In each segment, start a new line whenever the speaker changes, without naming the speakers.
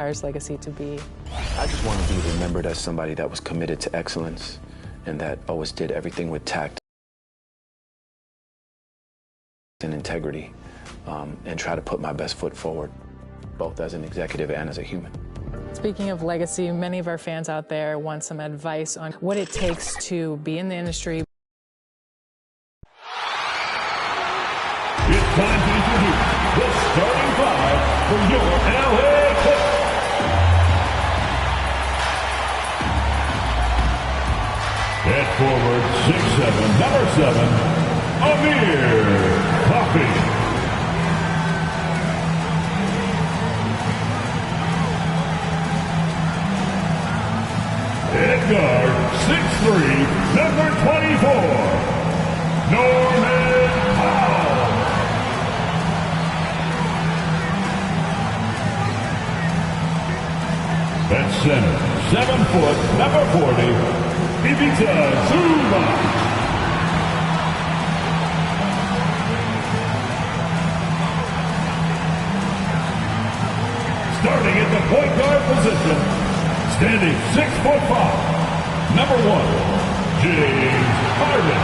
legacy to be?
I just want to be remembered as somebody that was committed to excellence and that always did everything with tact and integrity, and try to put my best foot forward, both as an executive and as a human.
Speaking of legacy, many of our fans out there want some advice on what it takes to be in the industry.
It's time to introduce the starting five for your LA Clippers. At forward, 6'7", number 7, Amir Coffey. At guard, 6'3", number 24, Norman Powell. At center, 7 foot, number 40, Ivica Zubac. Starting at the point guard position, standing 6'5", number 1, James Harden.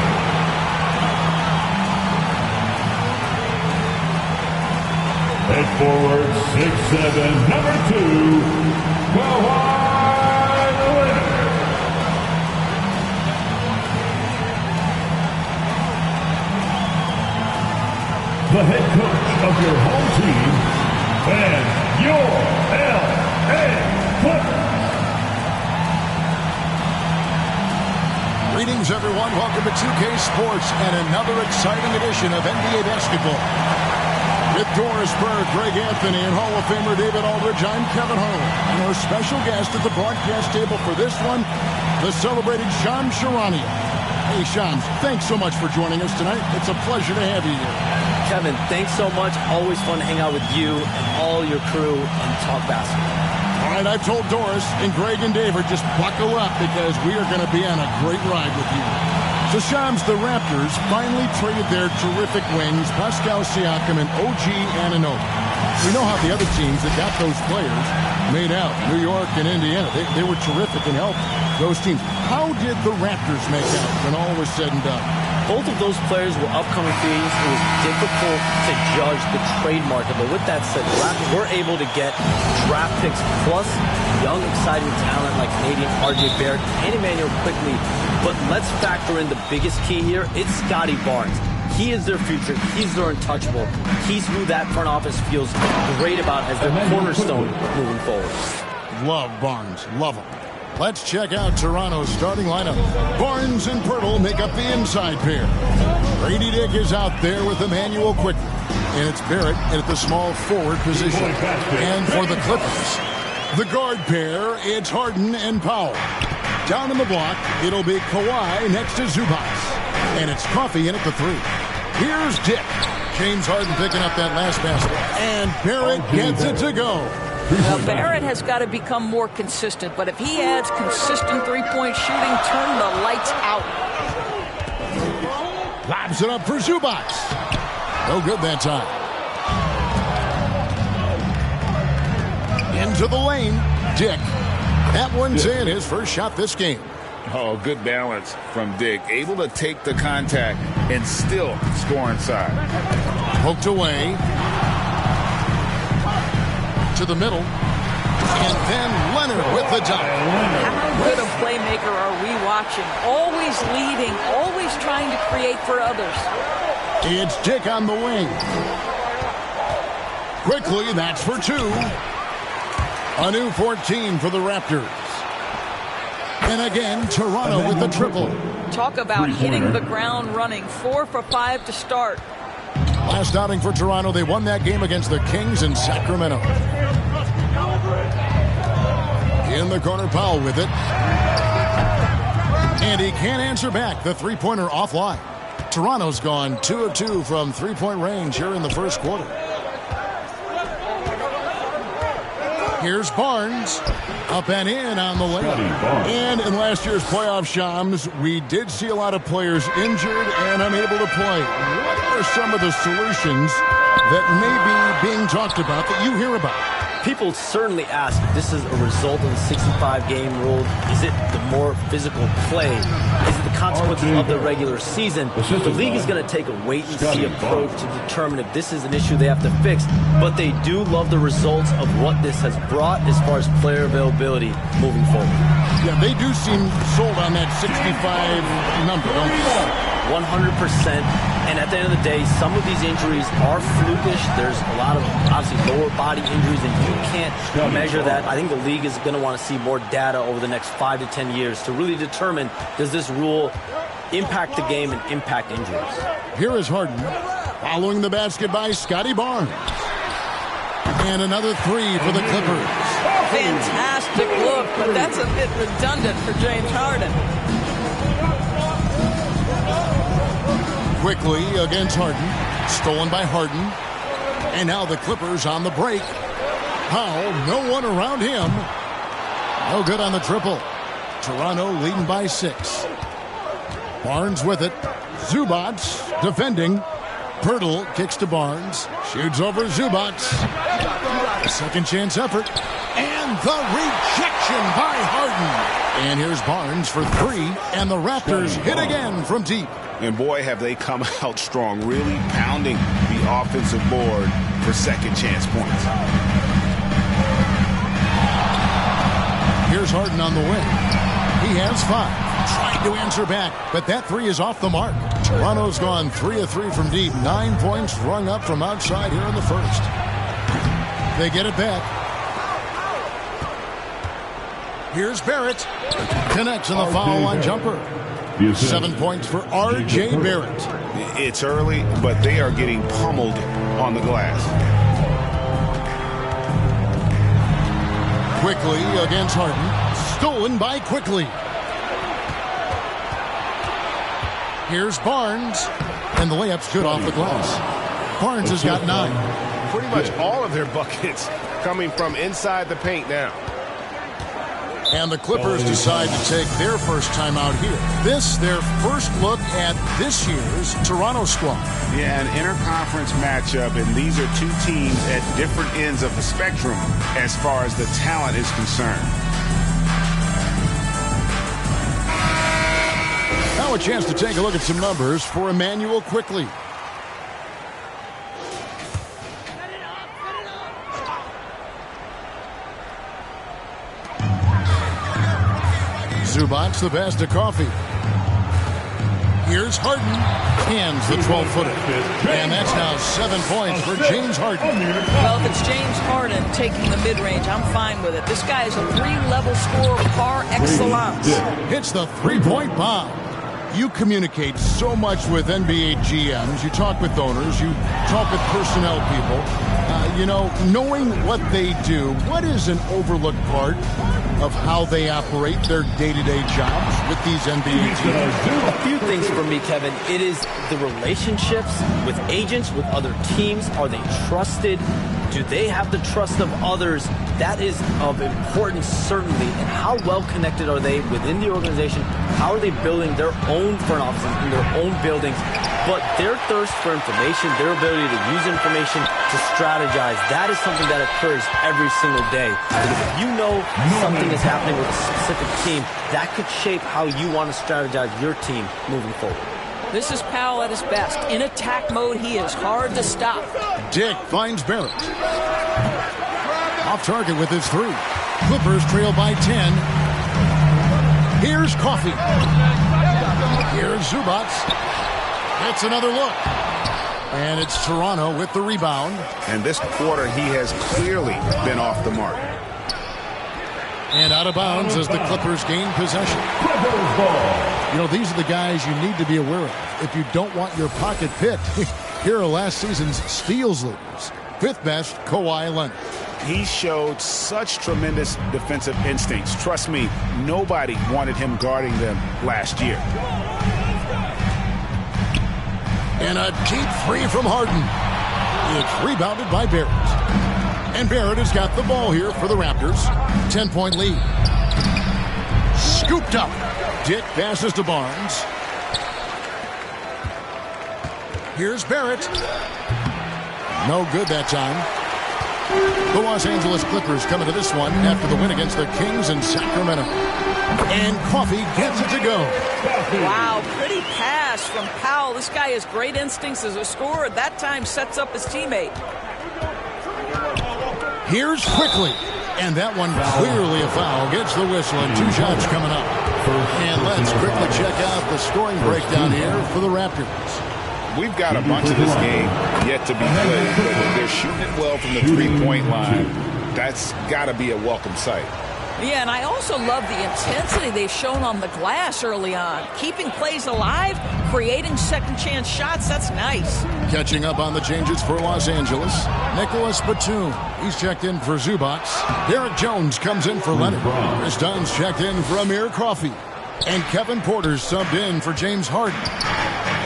At forward, 6'7", number 2, Kawhi Leonard. The head coach of your home team and your LA Clippers.
Greetings, everyone. Welcome to 2K Sports and another exciting edition of NBA basketball. With Doris Berg, Greg Anthony, and Hall of Famer David Aldridge, I'm Kevin Harlan. And our special guest at the broadcast table for this one, the celebrated Shams Charania. Hey, Shams, thanks so much for joining us tonight. It's a pleasure to have you here.
Kevin, thanks so much. Always fun to hang out with you and all your crew and talk basketball.
All right, I've told Doris and Greg and David, just buckle up because we are going to be on a great ride with you. So, Shams, the Raptors finally traded their terrific wings, Pascal Siakam and OG Anunoby. We know how the other teams that got those players made out, New York and Indiana. They were terrific and helped those teams. How did the Raptors make out when all was said and done?
Both of those players were upcoming free agents. It was difficult to judge the trade market. But with that said, the Raptors were able to get draft picks plus young, exciting talent like Canadian R.J. Barrett and Emmanuel Quickley. But let's factor in the biggest key here. It's Scotty Barnes. He is their future. He's their untouchable. He's who that front office feels great about as their cornerstone moving forward.
Love Barnes. Love him. Let's check out Toronto's starting lineup. Barnes and Pirtle make up the inside pair. Grady Dick is out there with Emmanuel Quickley. And it's Barrett at the small forward position. And for the Clippers, the guard pair, it's Harden and Powell. Down in the block, it'll be Kawhi next to Zubac. And it's Coffey in at the 3. Here's Dick. James Harden picking up that last basket. And Barrett gets it to go.
Well, Barrett has got to become more consistent, but if he adds consistent three-point shooting, turn the lights out.
Lobs it up for Zubac. No good that time. Into the lane, Dick. That one's in, his first shot this game.
Oh, good balance from Dick. Able to take the contact and still score inside.
Poked away. To the middle. And then Leonard with the dunk.
How good a playmaker are we watching? Always leading, always trying to create for others.
It's Dick on the wing. Quickly, that's for 2. A new 14 for the Raptors. And again, Toronto with the triple.
Talk about hitting the ground running. 4 for 5 to start.
Last outing for Toronto, they won that game against the Kings in Sacramento. In the corner, Powell with it. And he can't answer back. The three-pointer offline. Toronto's gone 2 of 2 from three-point range here in the first quarter. Here's Barnes. Up and in on the lane. And in last year's playoff, Shams, we did see a lot of players injured and unable to play. What are some of the solutions that may be being talked about that you hear about?
people certainly ask if this is a result of the 65-game rule. Is it the more physical play? Is it the consequences of the regular season? The league is going to take a wait-and-see approach to determine if this is an issue they have to fix. But they do love the results of what this has brought as far as player availability moving forward.
Yeah, they do seem sold on that 65 number, don't they?
100%. And at the end of the day, some of these injuries are flukish. There's a lot of, obviously, lower body injuries, and you can't measure that. I think the league is going to want to see more data over the next 5 to 10 years to really determine, does this rule impact the game and impact injuries?
Here is Harden, following the basket by Scotty Barnes. And another three for the Clippers.
Fantastic look, but that's a bit redundant for James Harden.
Quickly against Harden. Stolen by Harden. And now the Clippers on the break. Powell, no one around him. No good on the triple. Toronto leading by 6. Barnes with it. Zubac defending. Pirtle kicks to Barnes. Shoots over Zubac. A second chance effort. And the rejection by Harden. And here's Barnes for 3. And the Raptors hit again from deep.
And boy, have they come out strong, really pounding the offensive board for second chance points.
Here's Harden on the wing. He has 5. Trying to answer back, but that 3 is off the mark. Toronto's gone 3 of 3 from deep. 9 points rung up from outside here in the first. They get it back. Here's Barrett. Connects in the foul line jumper. 7 points for R.J. Barrett.
It's early, but they are getting pummeled on the glass.
Quickly against Harden. Stolen by Quickly. Here's Barnes. And the layup's good off the glass. Barnes has got 9.
Pretty much all of their buckets coming from inside the paint now.
And the Clippers decide to take their first time out here. This, their first look at this year's Toronto squad.
Yeah, an interconference matchup, and these are two teams at different ends of the spectrum as far as the talent is concerned.
Now a chance to take a look at some numbers for Emmanuel Quickly. Zubac the pass to Coffee. Here's Harden. Hands the 12-footer. And that's now 7 points for James Harden.
Well, if it's James Harden taking the mid-range, I'm fine with it. This guy is a 3-level scorer par excellence.
Hits the 3-point bomb. You communicate so much with NBA GMs. You talk with owners. You talk with personnel people. Knowing what they do, what is an overlooked part of how they operate their day-to-day jobs with these NBA teams?
A few things for me, Kevin. It is the relationships with agents, with other teams. Are they trusted? Do they have the trust of others? That is of importance, certainly. And how well connected are they within the organization? How are they building their own front offices in their own buildings? But their thirst for information, their ability to use information to strategize, that is something that occurs every single day. And if you know something is happening with a specific team, that could shape how you want to strategize your team moving forward.
This is Powell at his best. In attack mode, he is hard to stop.
Dick finds Barrett. Off target with his 3. Clippers trail by 10. Here's Coffee. Here's Zubac. That's another look. And it's Toronto with the rebound.
And this quarter, he has clearly been off the mark.
And out of bounds as the Clippers gain possession. These are the guys you need to be aware of if you don't want your pocket picked. Here are last season's steals leaders. 5th best, Kawhi Leonard.
He showed such tremendous defensive instincts. Trust me, nobody wanted him guarding them last year.
And a deep 3 from Harden. It's rebounded by Barrett. And Barrett has got the ball here for the Raptors. 10-point lead. Scooped up. Dick passes to Barnes. Here's Barrett. No good that time. The Los Angeles Clippers coming to this one after the win against the Kings in Sacramento. And Coffee gets it to go.
Wow, pretty pass from Powell. This guy has great instincts as a scorer. That time sets up his teammate.
Here's Quickly. And that one clearly a foul. Gets the whistle and 2 shots coming up. And let's quickly check out the scoring breakdown here for the Raptors.
We've got a bunch of this game yet to be played, but they're shooting it well from the three-point line. That's got to be a welcome sight.
Yeah, and I also love the intensity they've shown on the glass early on. Keeping plays alive, creating second-chance shots, that's nice.
Catching up on the changes for Los Angeles, Nicholas Batum. He's checked in for Zubac. Derek Jones comes in for Leonard. Chris Dunn's checked in for Amir Coffey. And Kevin Porter's subbed in for James Harden.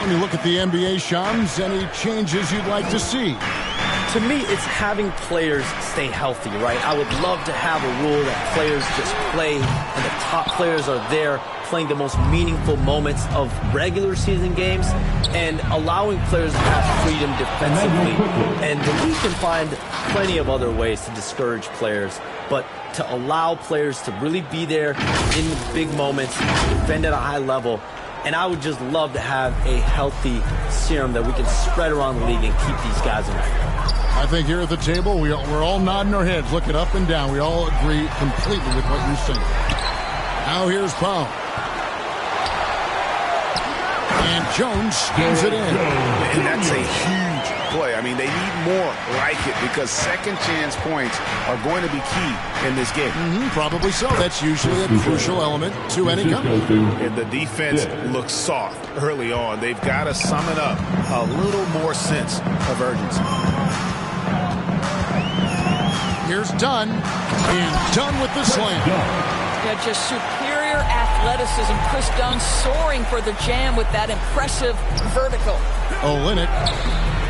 When you look at the NBA, Shams, any changes you'd like to see?
To me, it's having players stay healthy, right? I would love to have a rule that players just play and the top players are there playing the most meaningful moments of regular season games and allowing players to have freedom defensively. And the league can find plenty of other ways to discourage players, but to allow players to really be there in the big moments, defend at a high level. And I would just love to have a healthy serum that we can spread around the league and keep these guys in there.
I think here at the table, we're all nodding our heads, looking up and down. We all agree completely with what you're saying. Now here's Powell. And Jones skins it in.
And that's a huge play. I mean, they need more like it because second chance points are going to be key in this game.
Probably so. That's usually a crucial element to any company.
And the defense looks soft early on. They've got to sum it up a little more sense of urgency.
Here's Dunn. And Dunn with the slam.
Yeah, just superior athleticism. Chris Dunn soaring for the jam with that impressive vertical.
Olynyk.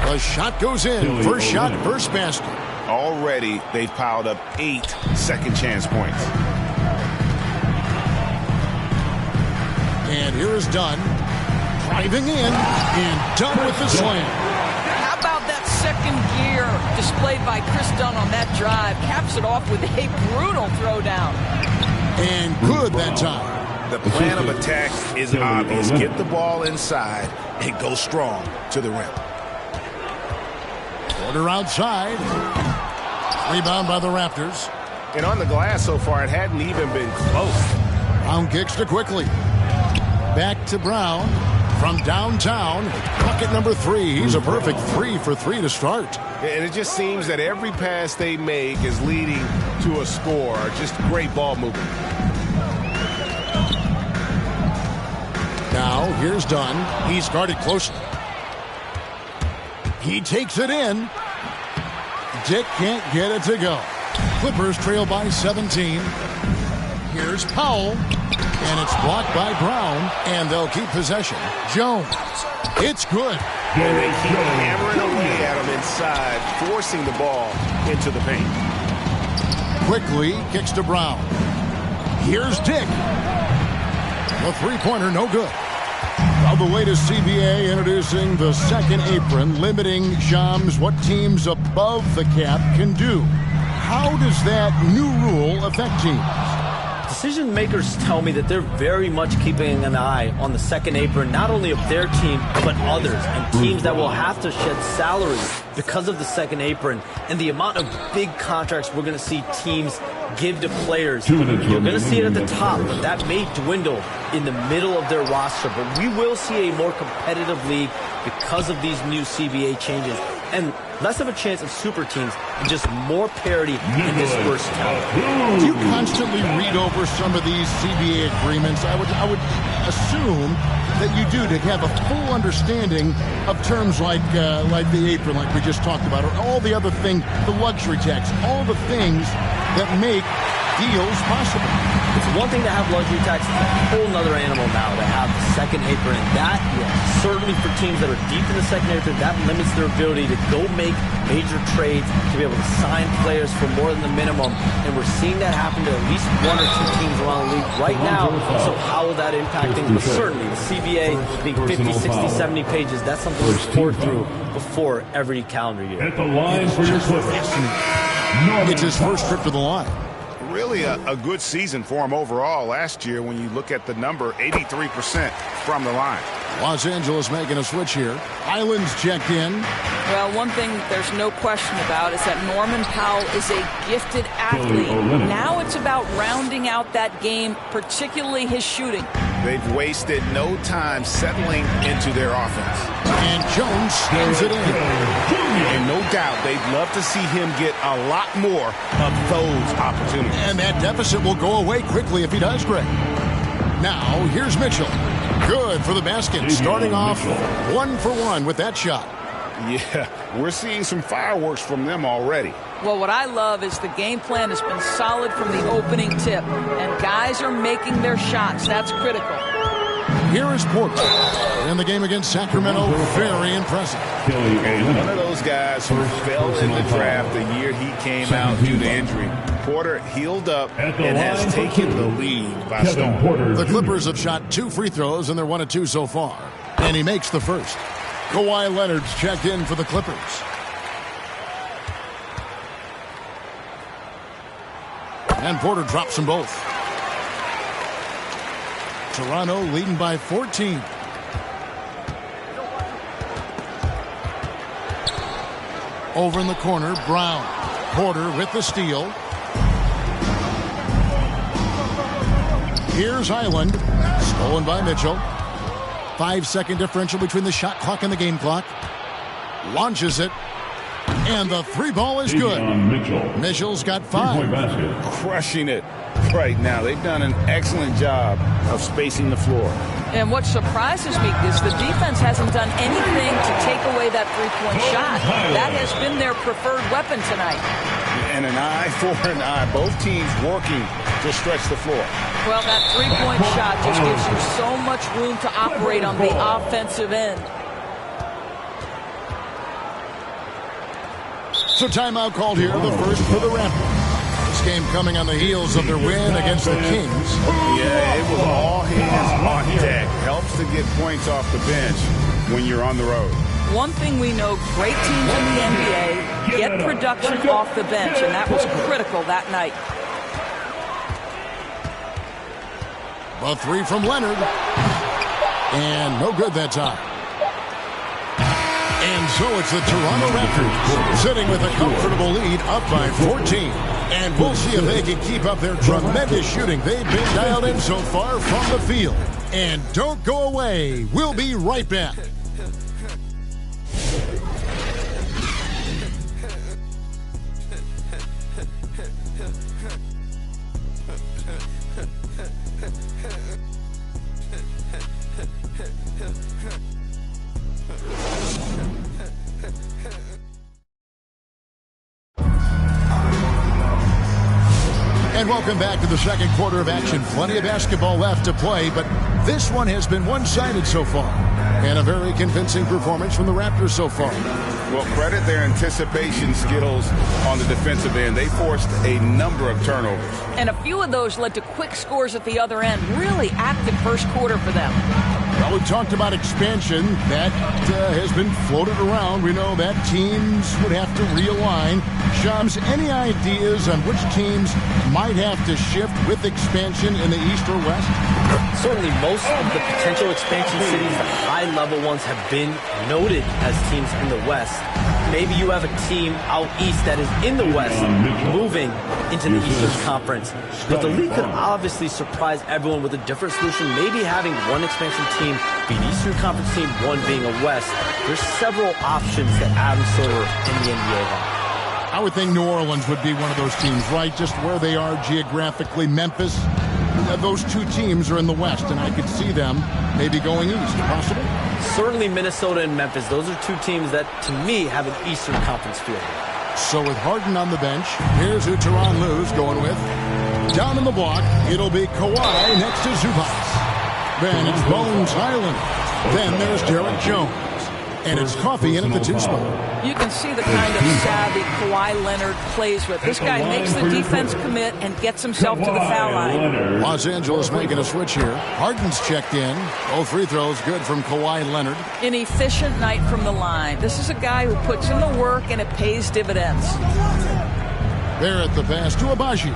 The shot goes in. First shot, first basket.
Already, they've piled up 8 second chance points.
And here is Dunn. Driving in. And Dunn with the slam.
How about that second gear displayed by Chris Dunn on that drive? Caps it off with a brutal throwdown.
And good that time.
The plan of attack is obvious. Get the ball inside and go strong to the rim.
Porter outside. Rebound by the Raptors.
And on the glass so far, it hadn't even been close.
Brown kicks to Quickly. Back to Brown. From downtown, bucket number 3. He's a perfect 3 for 3 to start.
And it just seems that every pass they make is leading to a score. Just great ball movement.
Now, here's Dunn. He's guarded closely. He takes it in. Dick can't get it to go. Clippers trail by 17. Here's Powell. And it's blocked by Brown, and they'll keep possession. Jones. It's good.
And they keep hammering away at him inside, forcing the ball into the paint.
Quickly kicks to Brown. Here's Dick. The three-pointer, no good. Well, the latest CBA introducing the second apron, limiting Shams what teams above the cap can do. How does that new rule affect teams?
Decision makers tell me that they're very much keeping an eye on the second apron, not only of their team, but others, and teams that will have to shed salaries because of the second apron and the amount of big contracts we're going to see teams give to players. You're going to see it at the top, but that may dwindle in the middle of their roster. But we will see a more competitive league because of these new CBA changes, and less of a chance of super teams and just more parity and dispersed talent.
Do you constantly read over some of these CBA agreements? I would assume that you do, to have a full understanding of terms like the apron, like we just talked about, or all the other things, the luxury tax, all the things that make deals possible.
It's one thing to have luxury tax, it's a whole nother animal now to have the second apron. And that, certainly for teams that are deep in the second apron, that limits their ability to go make major trades, to be able to sign players for more than the minimum. And we're seeing that happen to at least 1 or 2 teams around the league right now. So how will that impact things? But certainly the CBA being 50, 60, 70 pages, that's something to sort through before every calendar year.
At the line for your Clippers.
It's his first trip to the line.
Really a good season for him overall last year when you look at the number, 83% from the line.
Los Angeles making a switch here. Highland's checked in.
Well, one thing there's no question about is that Norman Powell is a gifted athlete. Now it's about rounding out that game, particularly his shooting.
They've wasted no time settling into their offense.
And Jones stands it in.
And no doubt they'd love to see him get a lot more of those opportunities.
And that deficit will go away quickly if he does great. Now, here's Mitchell. Good for the basket. Starting off 1 for 1 with that shot.
Yeah, we're seeing some fireworks from them already.
Well, what I love is the game plan has been solid from the opening tip, and guys are making their shots. That's critical.
Here is Porter. In the game against Sacramento, very impressive.
And one of those guys who fell in the draft the year he came out due to injury. Porter healed up and has taken the lead by storm.
The Clippers have shot 2 free throws, and they're 1 of 2 so far. And he makes the first. Kawhi Leonard's checked in for the Clippers. And Porter drops them both. Toronto leading by 14. Over in the corner, Brown. Porter with the steal. Here's Highland. Stolen by Mitchell. 5-second differential between the shot clock and the game clock. Launches it. And the 3 ball is good. Mitchell's got 5.
Crushing it right now. They've done an excellent job of spacing the floor.
And what surprises me is the defense hasn't done anything to take away that three-point shot. That has been their preferred weapon tonight.
And an eye for an eye. Both teams working to stretch the floor.
Well, that three-point shot just gives you so much room to operate on the offensive end.
So timeout called here, the first for the Raptors. This game coming on the heels of their win against the Kings.
Yeah, it was all hands on deck. Helps to get points off the bench when you're on the road.
One thing we know, great teams in the NBA get production off the bench, and that was critical that night.
A 3 from Leonard. And no good that time. And so it's the Toronto Raptors sitting with a comfortable lead up by 14. And we'll see if they can keep up their tremendous shooting. They've been dialed in so far from the field. And don't go away. We'll be right back. And welcome back to the second quarter of action. Plenty of basketball left to play, but this one has been one-sided so far. And a very convincing performance from the Raptors so far.
Well, credit their anticipation skills on the defensive end. They forced a number of turnovers.
And a few of those led to quick scores at the other end. Really active first quarter for them.
Well, we talked about expansion. That has been floated around. We know that teams would have to realign. Shams, any ideas on which teams might have to shift with expansion in the East or West?
Certainly most of the potential expansion cities, the high-level ones, have been noted as teams in the West. Maybe you have a team out east that is in the West moving into the Eastern Conference. But the league could obviously surprise everyone with a different solution. Maybe having one expansion team be an Eastern Conference team, one being a West. There's several options that Adam Silver in the NBA have.
I would think New Orleans would be one of those teams, right? Just where they are geographically. Memphis, those two teams are in the West, and I could see them maybe going east. Possible?
Certainly Minnesota and Memphis. Those are two teams that, to me, have an Eastern Conference feel.
So with Harden on the bench, here's who Tyronn Lue's going with. Down in the block, it'll be Kawhi next to Zubac. Then it's Bones Highland. Then there's Derek Jones. And it's Coffey in at the 2 spot.
You can see the kind of savvy Kawhi Leonard plays with. This guy makes the defense commit and gets himself to the foul line.
Los Angeles making a switch here. Harden's checked in. Both free throws good from Kawhi Leonard.
An efficient night from the line. This is a guy who puts in the work and it pays dividends.
Barrett the pass to Abaji.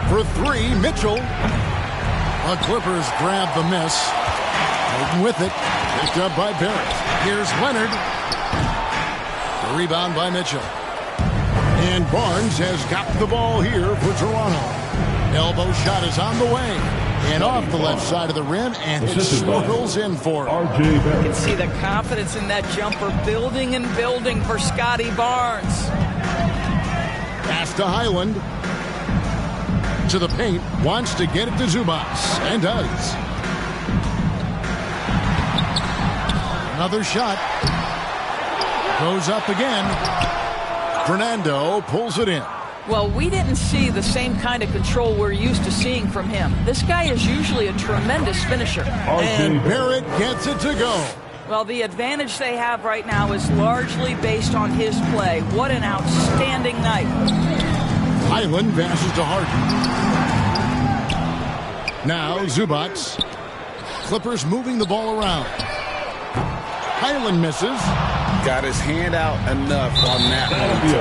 For three, Mitchell. The Clippers grab the miss. Holding with it. Picked up by Barrett. Here's Leonard. The rebound by Mitchell. And Barnes has got the ball here for Toronto. Elbow shot is on the way. And off the left side of the rim, and it swirls in for him.
You can see the confidence in that jumper building and building for Scotty Barnes.
Pass to Highland. To the paint. Wants to get it to Zubac. And does. Another shot. Goes up again. Fernando pulls it in.
Well, we didn't see the same kind of control we're used to seeing from him. This guy is usually a tremendous finisher.
And Barrett gets it to go.
Well, the advantage they have right now is largely based on his play. What an outstanding night.
Highland passes to Harden. Now Zubac. Clippers moving the ball around. Highland misses.
Got his hand out enough on that one to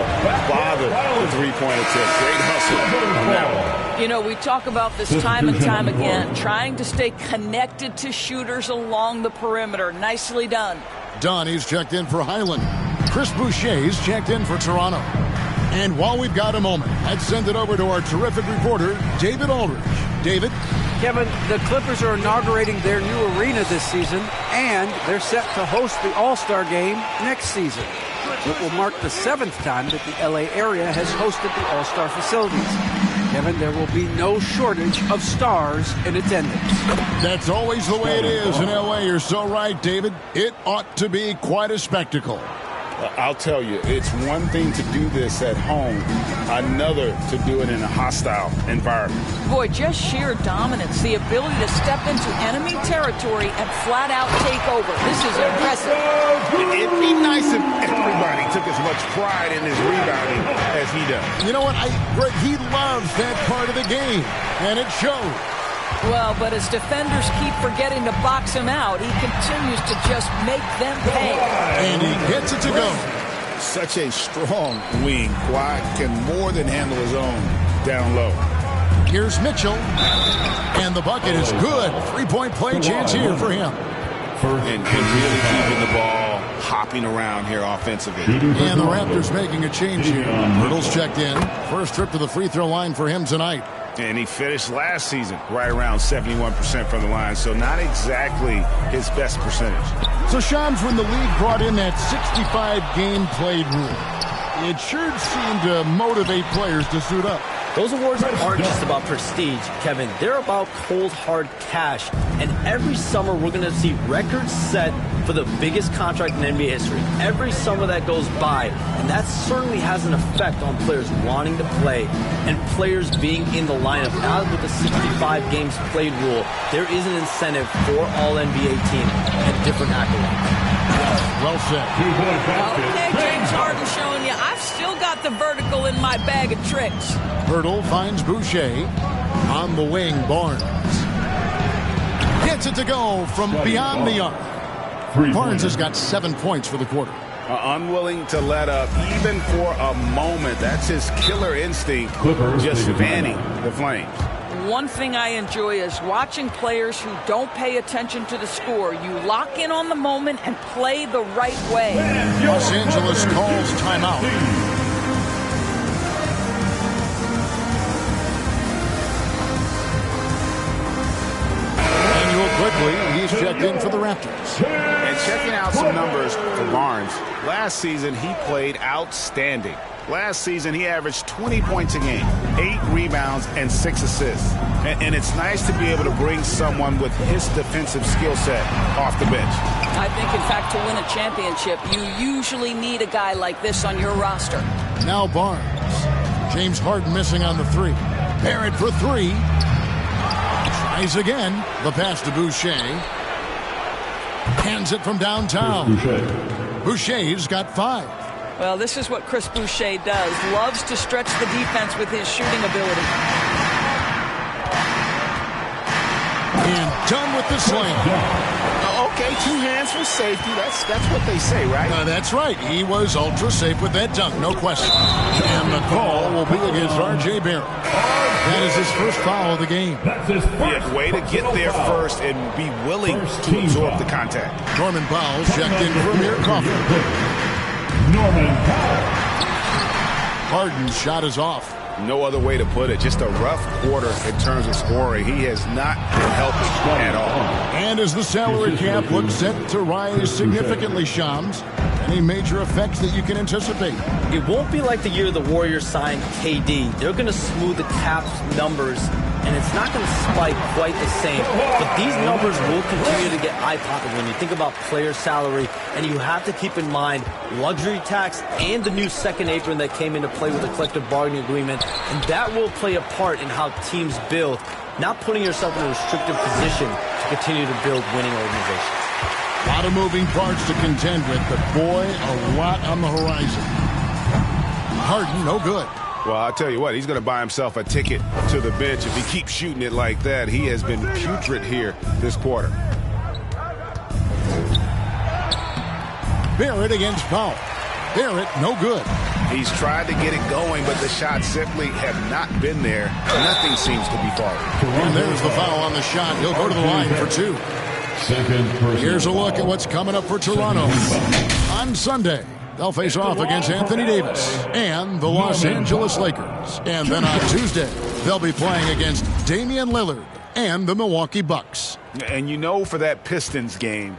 bother the three-point attempt. Great hustle on that one.
You know, we talk about this time and time again, trying to stay connected to shooters along the perimeter. Nicely done.
Donnie's checked in for Highland. Chris Boucher's checked in for Toronto. And while we've got a moment, let's send it over to our terrific reporter, David Aldridge. David?
Kevin, the Clippers are inaugurating their new arena this season, and they're set to host the All-Star Game next season. It will mark the 7th time that the LA area has hosted the All-Star facilities. Kevin, there will be no shortage of stars in attendance.
That's always the way it is in LA. You're so right, David. It ought to be quite a spectacle.
I'll tell you, it's one thing to do this at home, another to do it in a hostile environment.
Boy, just sheer dominance, the ability to step into enemy territory and flat out take over. This is impressive.
It'd be nice if everybody took as much pride in his rebounding as he does.
You know what? He loves that part of the game, and it shows.
Well, but as defenders keep forgetting to box him out, he continues to just make them pay.
And he gets it to go.
Such a strong wing. Kawhi can more than handle his own down low.
Here's Mitchell. And the bucket is good. Three-point play chance here for him.
And really keeping the ball hopping around here offensively.
And the Raptors making a change here. Hurdle's checked in. First trip to the free throw line for him tonight.
And he finished last season right around 71% from the line, so not exactly his best percentage.
So, Shams, when the league brought in that 65-game played rule, it sure seemed to motivate players to suit up.
Those awards aren't just about prestige, Kevin. They're about cold, hard cash. And every summer, we're going to see records set for the biggest contract in NBA history. Every summer that goes by, and that certainly has an effect on players wanting to play and players being in the lineup. Now with the 65 games played rule, there is an incentive for all NBA teams and different accolades.
Well said.
Okay, James Harden showing you, I've still got the vertical in my bag of tricks.
Hurdle finds Boucher. On the wing, Barnes. Gets it to go from beyond the arc. Barnes has got 7 points for the quarter.
Unwilling to let up even for a moment. That's his killer instinct, just fanning the flames.
One thing I enjoy is watching players who don't pay attention to the score. You lock in on the moment and play the right way.
Los Angeles calls timeout. Quickly, he's checked in for the Raptors.
And checking out some numbers for Barnes. Last season, he played outstanding. Last season, he averaged 20 points a game, 8 rebounds, and 6 assists. And it's nice to be able to bring someone with his defensive skill set off the bench.
I think, in fact, to win a championship, you usually need a guy like this on your roster.
Now Barnes. James Harden missing on the three. Barrett for three. Tries again. The pass to Boucher. Hands it from downtown. Boucher's got 5.
Well, this is what Chris Boucher does. Loves to stretch the defense with his shooting ability.
And done with the slam.
Okay, 2 hands for safety. That's what they say, right?
That's right. He was ultra safe with that dunk, no question. And the call will be against R.J. Barrett. That is his first foul of the game.
Yeah, way to get there first and be willing to absorb the contact.
Norman Powell checked in for Amir Coffey.
Norman Powell.
Harden's shot is off.
No other way to put it. Just a rough quarter in terms of scoring. He has not been helping at all.
And as the salary cap looks set to rise significantly, Shams, any major effects that you can anticipate?
It won't be like the year the Warriors signed KD. They're going to smooth the cap numbers, and it's not going to spike quite the same. But these numbers will continue to get eye-popping when you think about player salary, and you have to keep in mind luxury tax and the new second apron that came into play with the collective bargaining agreement, and that will play a part in how teams build, not putting yourself in a restrictive position to continue to build winning organizations.
A lot of moving parts to contend with, but boy, a lot on the horizon. Harden, no good.
Well, I'll tell you what, he's going to buy himself a ticket to the bench if he keeps shooting it like that. He has been putrid here this quarter.
Barrett against Powell. Barrett, no good.
He's tried to get it going, but the shots simply have not been there. Nothing seems to be falling.
And there's the foul on the shot. He'll go to the line for 2. Here's a look at what's coming up for Toronto. On Sunday, they'll face off against Anthony Davis and the Los Angeles Lakers. And then on Tuesday, they'll be playing against Damian Lillard and the Milwaukee Bucks.
And you know, for that Pistons game,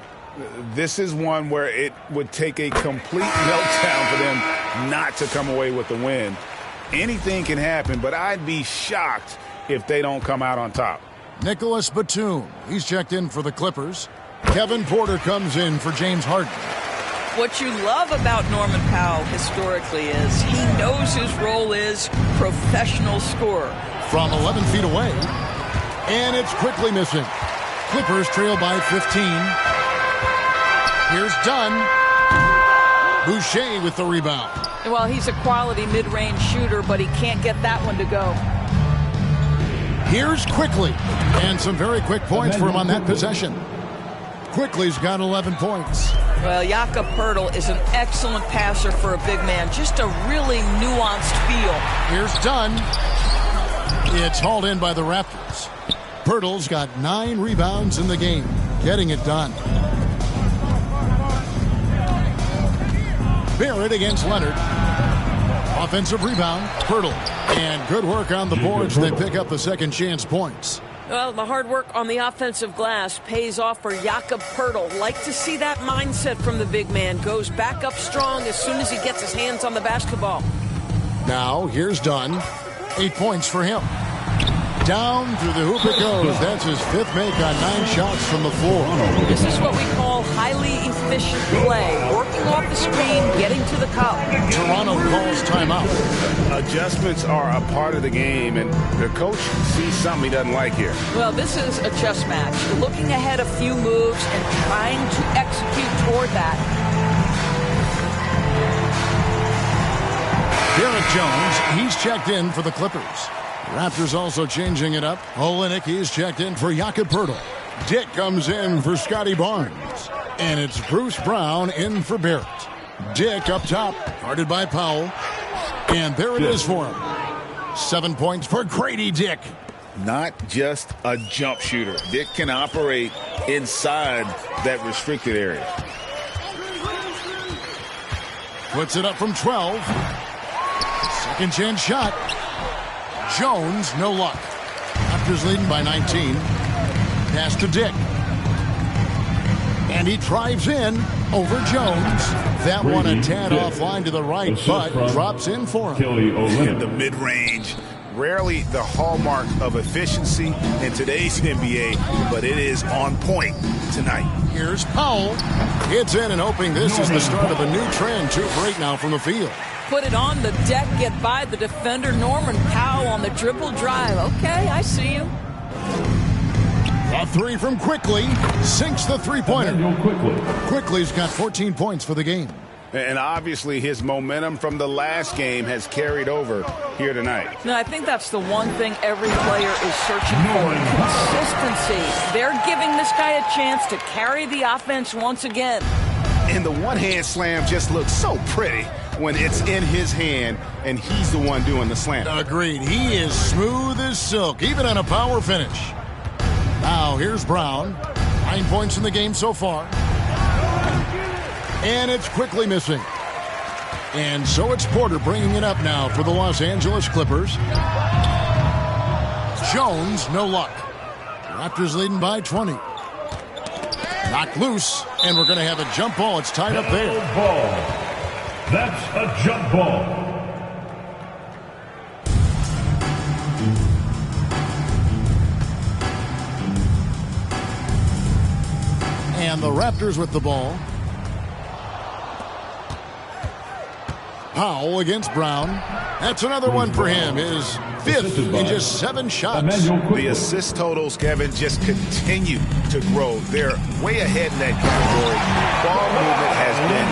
this is one where it would take a complete meltdown for them not to come away with the win. Anything can happen, but I'd be shocked if they don't come out on top.
Nicholas Batum, he's checked in for the Clippers. Kevin Porter comes in for James Harden.
What you love about Norman Powell historically is he knows his role is professional scorer.
From 11 feet away, and it's quickly missing. Clippers trail by 15. Here's Dunn. Boucher with the rebound.
Well, he's a quality mid-range shooter, but he can't get that one to go.
Here's Quickly, and some very quick points for him on that possession. Quickly's got 11 points.
Well, Jakob Poeltl is an excellent passer for a big man. Just a really nuanced feel.
Here's Dunn. It's hauled in by the Raptors. Poeltl's got 9 rebounds in the game, getting it done. Barrett against Leonard. Offensive rebound, Poeltl. And good work on the boards. They pick up the second chance points.
Well, the hard work on the offensive glass pays off for Jakob Poeltl. Like to see that mindset from the big man. Goes back up strong as soon as he gets his hands on the basketball.
Now, here's Dunn. 8 points for him. Down through the hoop it goes. That's his 5th make on 9 shots from the floor.
This is what we call highly efficient play. Working off the screen, getting to the cup.
Toronto calls timeout.
Adjustments are a part of the game, and the coach sees something he doesn't like here.
Well, this is a chess match. Looking ahead a few moves and trying to execute toward that.
Derek Jones, he's checked in for the Clippers. Raptors also changing it up. Olynyk, he's checked in for Jakob Poeltl. Dick comes in for Scotty Barnes. And it's Bruce Brown in for Barrett. Dick up top, guarded by Powell. And there it is for him. 7 points for Grady Dick.
Not just a jump shooter. Dick can operate inside that restricted area.
Puts it up from 12. Second chance shot. Jones, no luck. Raptors leading by 19. Pass to Dick. And he drives in over Jones. That one a tad offline to the right, but drops in for him.
In the mid-range. Rarely the hallmark of efficiency in today's NBA, but it is on point tonight.
Here's Powell. Gets in and hoping this is the start of a new trend. 2 for 8 now from the field.
Put it on the deck, get by the defender. Norman Powell on the dribble drive. Okay, I see you.
A 3 from Quickly. Sinks the three-pointer. Quickly's got 14 points for the game.
And obviously his momentum from the last game has carried over here tonight.
No, I think that's the one thing every player is searching for. Consistency. They're giving this guy a chance to carry the offense once again.
And the one-hand slam just looks so pretty when it's in his hand and he's the one doing the slam.
Agreed. He is smooth as silk, even on a power finish. Now here's Brown. 9 points in the game so far. And it's quickly missing. And so it's Porter bringing it up now for the Los Angeles Clippers. Jones, no luck. Raptors leading by 20. Knocked loose, and we're going to have a jump ball. It's tied up there.
Ball. That's a jump ball.
And the Raptors with the ball. Powell against Brown. That's another one for him. His fifth in just 7 shots.
The assist totals, Kevin, just continue to grow. They're way ahead in that category. Ball movement has been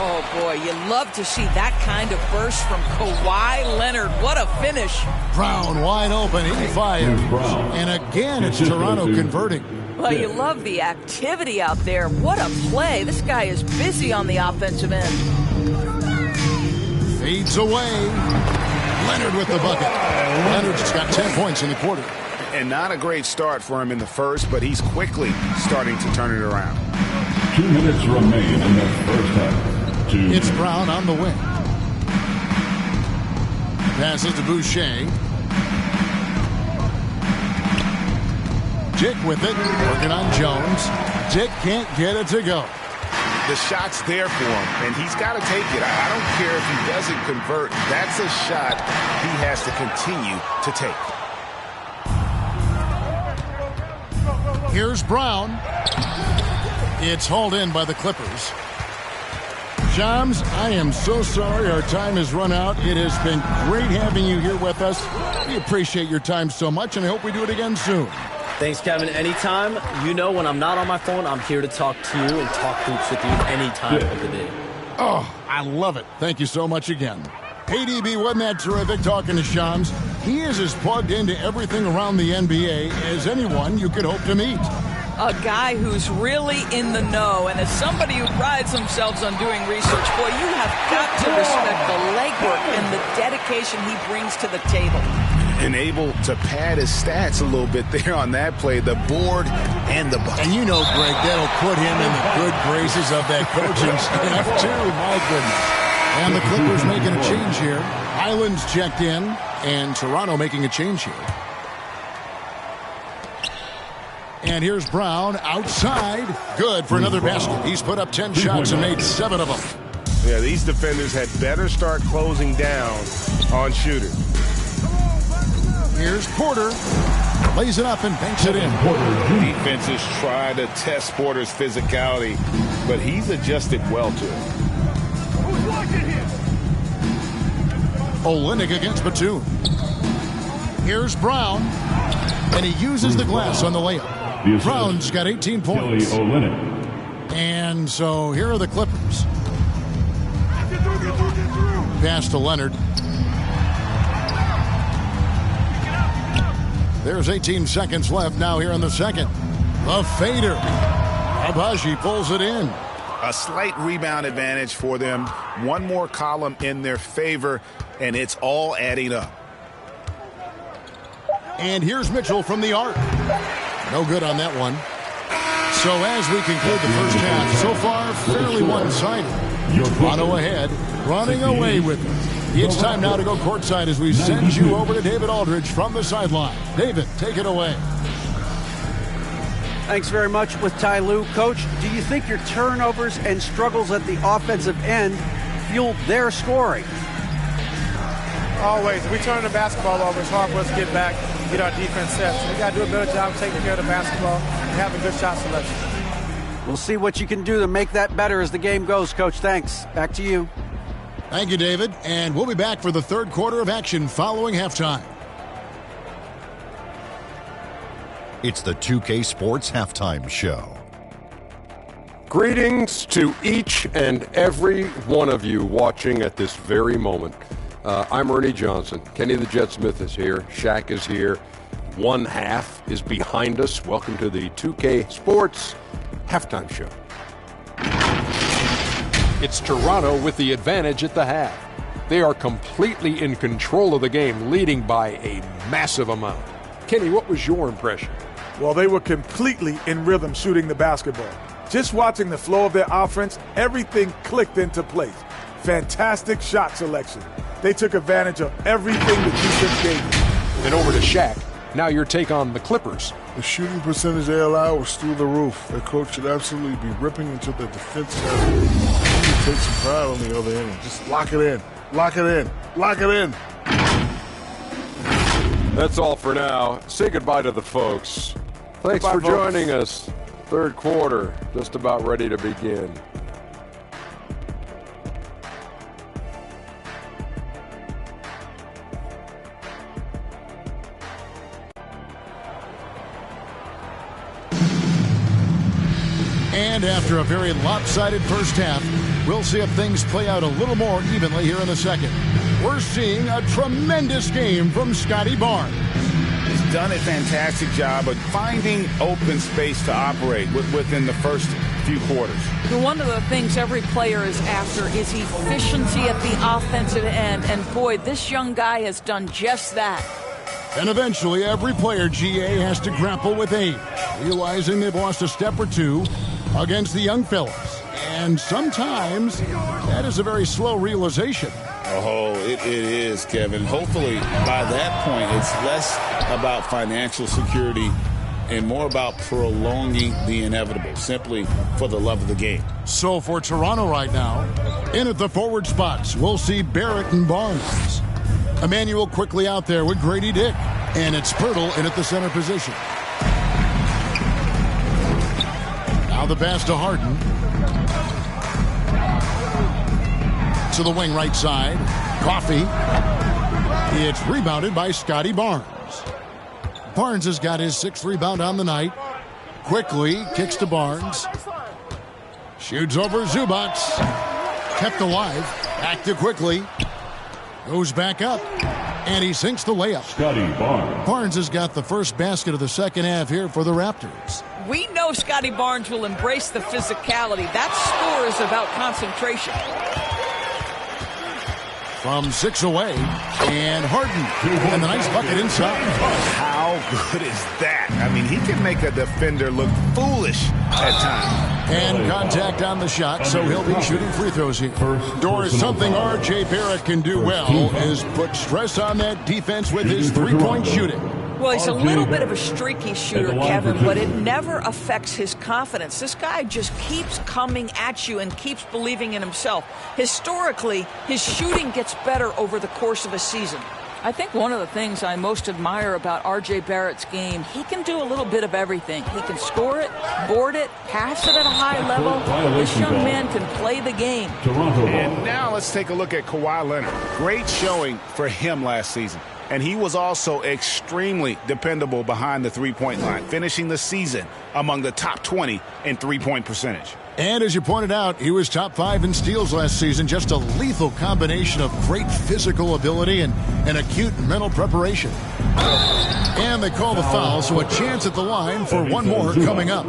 Oh, boy, you love to see that kind of burst from Kawhi Leonard. What a finish.
Brown wide open. He fires. And again, it's Toronto converting.
Well, you love the activity out there. What a play. This guy is busy on the offensive end.
Fades away. Leonard with the bucket. Leonard's just got 10 points in the quarter.
And not a great start for him in the first, but he's quickly starting to turn it around.
2 minutes remain in the first half.
It's Brown on the wing. Passes to Boucher. Dick with it. Working on Jones. Dick can't get it to go.
The shot's there for him, and he's got to take it. I don't care if he doesn't convert. That's a shot he has to continue to take.
Here's Brown. It's hauled in by the Clippers. Shams, I am so sorry our time has run out. It has been great having you here with us. We appreciate your time so much, and I hope we do it again soon.
Thanks, Kevin. Anytime. You know when I'm not on my phone, I'm here to talk to you and talk hoops with you any time of the day.
Oh, I love it. Thank you so much again. ADB, wasn't that terrific talking to Shams? He is as plugged into everything around the NBA as anyone you could hope to meet.
A guy who's really in the know, and as somebody who prides themselves on doing research, boy, you have got to respect the legwork and the dedication he brings to the table.
And able to pad his stats a little bit there on that play, the board and the bucket.
And you know, Greg, that'll put him in the good graces of that coaching staff, too. My goodness. And the Clippers making a change here. Island's checked in, and Toronto making a change here. And here's Brown outside. Good for another basket. He's put up 10 shots and made 7 of them.
Yeah, these defenders had better start closing down on shooters.
Here's Porter. Lays it up and banks it in.
Defenses try to test Porter's physicality, but he's adjusted well to it.
Olynyk against Batum. Here's Brown. And he uses the glass on the layup. Brown's got 18 points. And so here are the Clippers. Pass to Leonard. There's 18 seconds left now here in the second. The fader. Abaji pulls it in.
A slight rebound advantage for them. One more column in their favor, and it's all adding up.
And here's Mitchell from the arc. No good on that one. So as we conclude the first half, so far fairly one-sided. Toronto ahead, running away with it. It's time now to go courtside as we send you over to David Aldridge from the sideline. David, take it away.
Thanks very much with Ty Lue. Coach, do you think your turnovers and struggles at the offensive end fueled their scoring?
Always. If we turn the basketball over, it's hard for us to get back, get our defense set. So we got to do a better job of taking care of the basketball and having good shot selection.
We'll see what you can do to make that better as the game goes, Coach. Thanks. Back to you.
Thank you, David. And we'll be back for the third quarter of action following halftime.
It's the 2K Sports Halftime Show. Greetings to each and every one of you watching at this very moment. I'm Ernie Johnson. Kenny the Jet Smith is here. Shaq is here. One half is behind us. Welcome to the 2K Sports Halftime Show. It's Toronto with the advantage at the half. They are completely in control of the game, leading by a massive amount. Kenny, what was your impression?
Well, they were completely in rhythm shooting the basketball. Just watching the flow of their offense, everything clicked into place. Fantastic shot selection. They took advantage of everything the defense gave them.
And over to Shaq. Now your take on the Clippers.
The shooting percentage they allowed was through the roof. Their coach should absolutely be ripping into the defense. Take some pride on the other end. Just lock it in. Lock it in. Lock it in.
That's all for now. Say goodbye to the folks. Thanks for joining us. Third quarter, just about ready to begin.
And after a very lopsided first half, we'll see if things play out a little more evenly here in the second. We're seeing a tremendous game from Scotty Barnes.
He's done a fantastic job of finding open space to operate within the first few quarters.
One of the things every player is after is efficiency at the offensive end. And boy, this young guy has done just that.
And eventually, every player, GA, has to grapple with age, realizing they've lost a step or two against the young fellas. And sometimes that is a very slow realization.
Oh, it is, Kevin. Hopefully, by that point, it's less about financial security and more about prolonging the inevitable, simply for the love of the game.
So for Toronto right now, in at the forward spots, we'll see Barrett and Barnes. Emmanuel quickly out there with Grady Dick. And it's Pirtle in at the center position. Now the pass to Harden. To the wing right side. Coffey. It's rebounded by Scotty Barnes. Barnes has got his 6th rebound on the night. Quickly kicks to Barnes. Shoots over Zubac. Kept alive. Back to Quickly. Goes back up. And he sinks the layup.
Scotty Barnes.
Barnes has got the first basket of the second half here for the Raptors.
We know Scotty Barnes will embrace the physicality. That score is about concentration.
From 6 away, and Harden, and the nice bucket inside.
How good is that? I mean, he can make a defender look foolish at times.
And contact on the shot, so he'll be shooting free throws here. Doris, something R.J. Barrett can do well is put stress on that defense with his three-point shooting.
Well, he's a little bit of a streaky shooter, Kevin, but it never affects his confidence. This guy just keeps coming at you and keeps believing in himself. Historically, his shooting gets better over the course of a season. I think one of the things I most admire about R.J. Barrett's game, he can do a little bit of everything. He can score it, board it, pass it at a high level. This young man can play the game.
And now let's take a look at Kawhi Leonard. Great showing for him last season. And he was also extremely dependable behind the three-point line, finishing the season among the top 20 in three-point percentage.
And as you pointed out, he was top 5 in steals last season. Just a lethal combination of great physical ability and acute mental preparation. And they call the foul, so a chance at the line for one more coming up.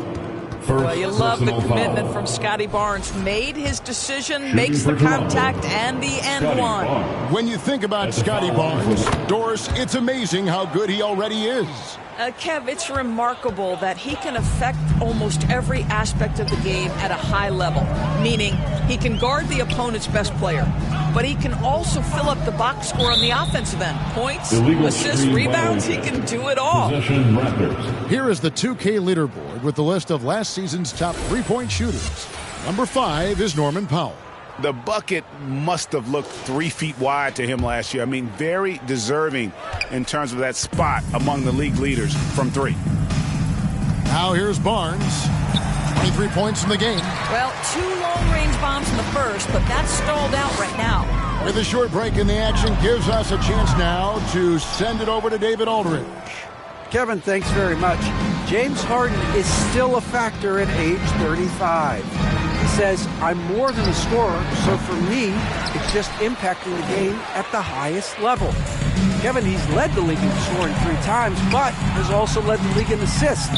Well, you love the commitment from Scotty Barnes. Made his decision, makes the contact, and the end one.
When you think about Scotty Barnes, Doris, it's amazing how good he already is.
Kev, it's remarkable that he can affect almost every aspect of the game at a high level, meaning he can guard the opponent's best player, but he can also fill up the box score on the offensive end. Points, assists, rebounds, he can do it all.
Here is the 2K leaderboard with the list of last season's top three-point shooters. Number 5 is Norman Powell.
The bucket must have looked 3 feet wide to him last year. I mean, very deserving in terms of that spot among the league leaders from 3.
Now here's Barnes. 23 points in the game.
Well, 2 long-range bombs in the first, but that's stalled out right now.
With a short break in the action, gives us a chance now to send it over to David Aldridge.
Kevin, thanks very much. James Harden is still a factor at age 35. says, I'm more than a scorer, so for me, it's just impacting the game at the highest level. Kevin, he's led the league in scoring 3 times, but has also led the league in assists.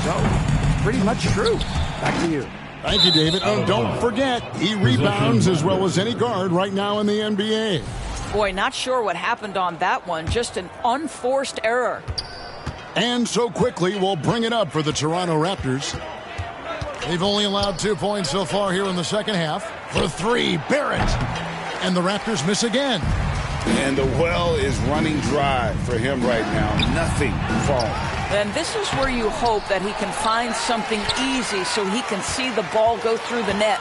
So, it's pretty much true. Back to you.
Thank you, David. And don't forget, he rebounds as well as any guard right now in the NBA.
Boy, not sure what happened on that one. Just an unforced error.
And so quickly, we'll bring it up for the Toronto Raptors. They've only allowed 2 points so far here in the second half. For 3, Barrett. And the Raptors miss again.
And the well is running dry for him right now. Nothing falling.
And this is where you hope that he can find something easy so he can see the ball go through the net.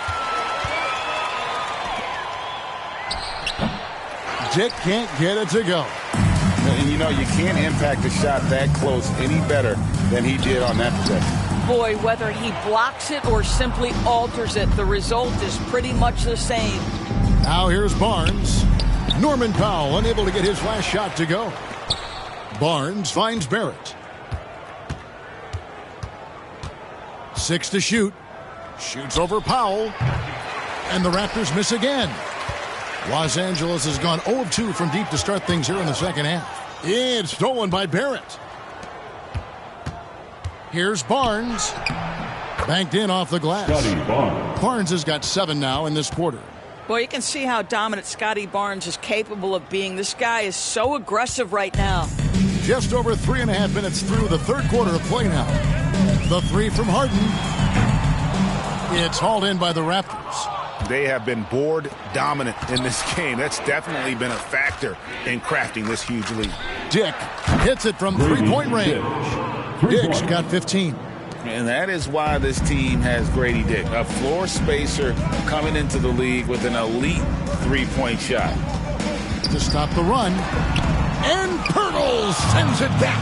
Dick can't get it to go.
And you know, you can't impact a shot that close any better than he did on that possession.
Boy, whether he blocks it or simply alters it, the result is pretty much the same.
Now here's Barnes. Norman Powell unable to get his last shot to go. Barnes finds Barrett. 6 to shoot. Shoots over Powell. And the Raptors miss again. Los Angeles has gone 0 of 2 from deep to start things here in the second half. It's stolen by Barrett. Here's Barnes. Banked in off the glass. Barnes has got 7 now in this quarter.
Well, you can see how dominant Scotty Barnes is capable of being. This guy is so aggressive right now.
Just over 3.5 minutes through the third quarter of play now. The 3 from Harden. It's hauled in by the Raptors.
They have been board dominant in this game. That's definitely been a factor in crafting this huge lead.
Dick hits it from 3-point range. Dick's got 15.
And that is why this team has Grady Dick, a floor spacer coming into the league with an elite 3-point shot.
To stop the run. And Pirtle sends it back.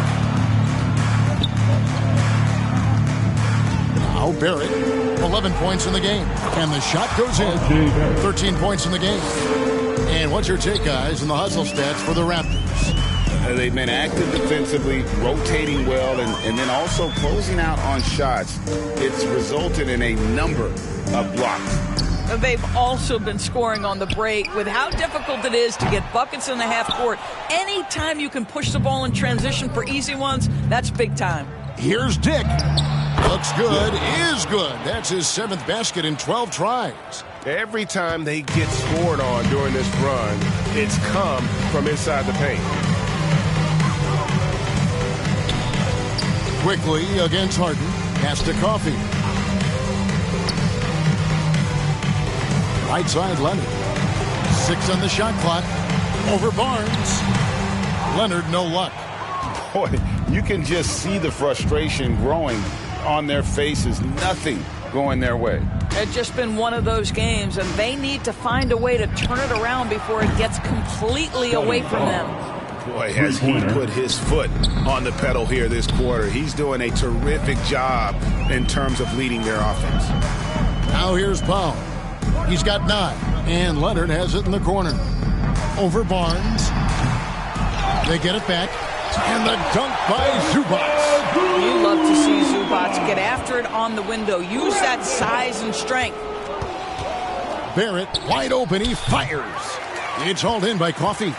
Now Barrett, 11 points in the game. And the shot goes in. 13 points in the game. And what's your take, guys, in the hustle stats for the Raptors?
They've been active defensively, rotating well, and then also closing out on shots. It's resulted in a number of blocks.
They've also been scoring on the break. With how difficult it is to get buckets in the half court, anytime you can push the ball in transition for easy ones, that's big time.
Here's Dick. Looks good, is good. That's his 7th basket in 12 tries.
Every time they get scored on during this run, it's come from inside the paint.
Quickly against Harden. Pass to Coffee. Right side, Leonard. 6 on the shot clock. Over Barnes. Leonard, no luck.
Boy, you can just see the frustration growing on their faces. Nothing going their way.
It's just been one of those games, and they need to find a way to turn it around before it gets completely away from them.
Boy, has he put his foot on the pedal here this quarter. He's doing a terrific job in terms of leading their offense.
Now here's Powell. He's got 9, and Leonard has it in the corner. Over Barnes. They get it back, and the dunk by Zubac.
You love to see Zubac get after it on the window. Use that size and strength.
Barrett, wide open, he fires. It's hauled in by Coffee.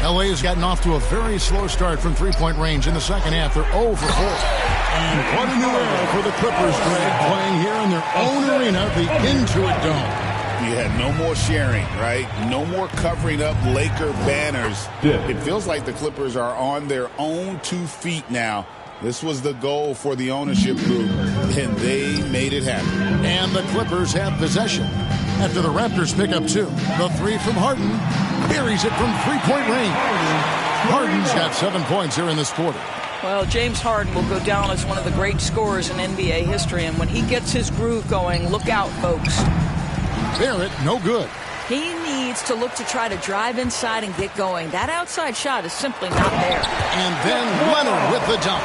LA has gotten off to a very slow start from 3-point range in the second half. They're 0 for 4. And what a new era for the Clippers, Greg, playing here in their own arena, the Intuit Dome.
You had no more sharing, right? No more covering up Laker banners. It feels like the Clippers are on their own 2 feet now. This was the goal for the ownership group, and they made it happen.
And the Clippers have possession after the Raptors pick up 2. The 3 from Harden buries it from 3-point range. Harden's got 7 points here in this quarter.
Well, James Harden will go down as one of the great scorers in NBA history, and when he gets his groove going, look out, folks.
Barrett, no good.
He needs to look to try to drive inside and get going. That outside shot is simply not there.
And then Leonard with the dunk.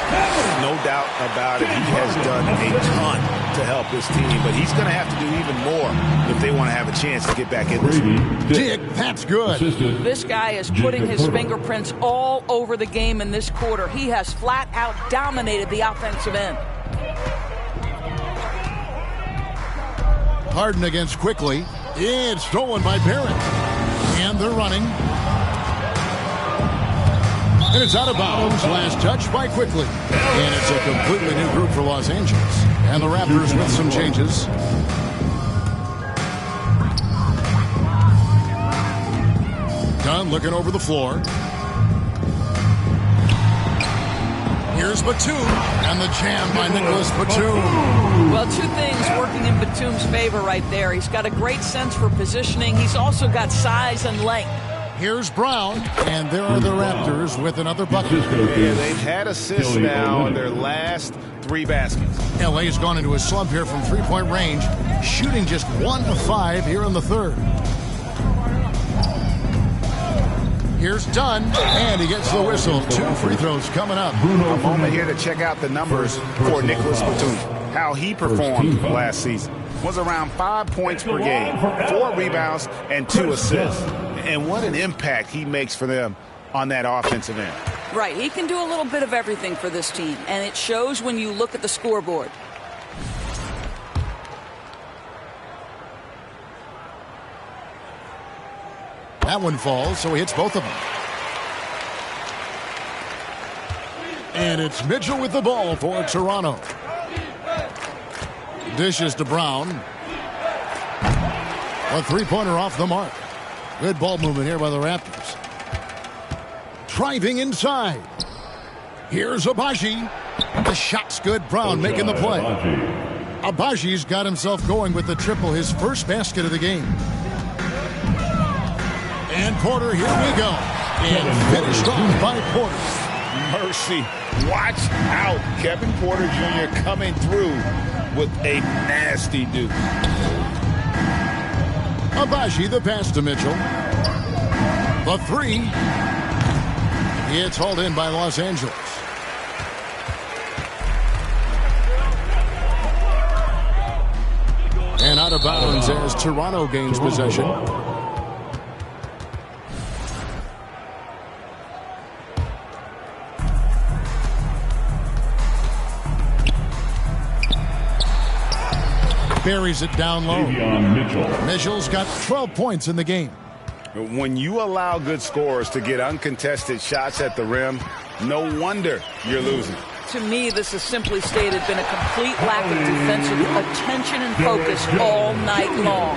No doubt about it. He has done a ton to help this team, but he's going to have to do even more if they want to have a chance to get back in this game.
Dick, that's good.
This guy is putting his fingerprints all over the game in this quarter. He has flat out dominated the offensive end.
Harden against Quickly. It's stolen by Barrett. And they're running. And it's out of bounds. Last touch by Quickly. And it's a completely new group for Los Angeles. And the Raptors with some changes. Dunn looking over the floor. Here's Batum, and the jam by Nicholas Batum.
Well, two things working in Batum's favor right there. He's got a great sense for positioning. He's also got size and length.
Here's Brown, and there are the Raptors with another bucket.
Yeah, they've had assists now in their last 3 baskets.
LA has gone into a slump here from three-point range, shooting just 1 of 5 here in the third. Here's Dunn, and he gets the whistle. 2 free throws coming up.
A moment here to check out the numbers for Nicholas Batum. How he performed last season was around 5 points per game, 4 rebounds, and 2 assists. And what an impact he makes for them on that offensive end.
Right, he can do a little bit of everything for this team, and it shows when you look at the scoreboard.
That one falls, so he hits both of them. And it's Mitchell with the ball for Toronto. Dishes to Brown. A three-pointer off the mark. Good ball movement here by the Raptors. Driving inside. Here's Abaji. The shot's good. Brown making the play. Abaji's got himself going with the triple, his first basket of the game. And Porter, here we go. And finished off by Porter.
Mercy. Watch out. Kevin Porter Jr. coming through with a nasty dude.
Abaji, the pass to Mitchell. The 3. It's hauled in by Los Angeles. And out of bounds as Toronto gains possession. Buries it down low. Mitchell's got 12 points in the game.
When you allow good scorers to get uncontested shots at the rim, no wonder you're losing.
To me, this has simply stated been a complete lack of defensive attention and focus all night long.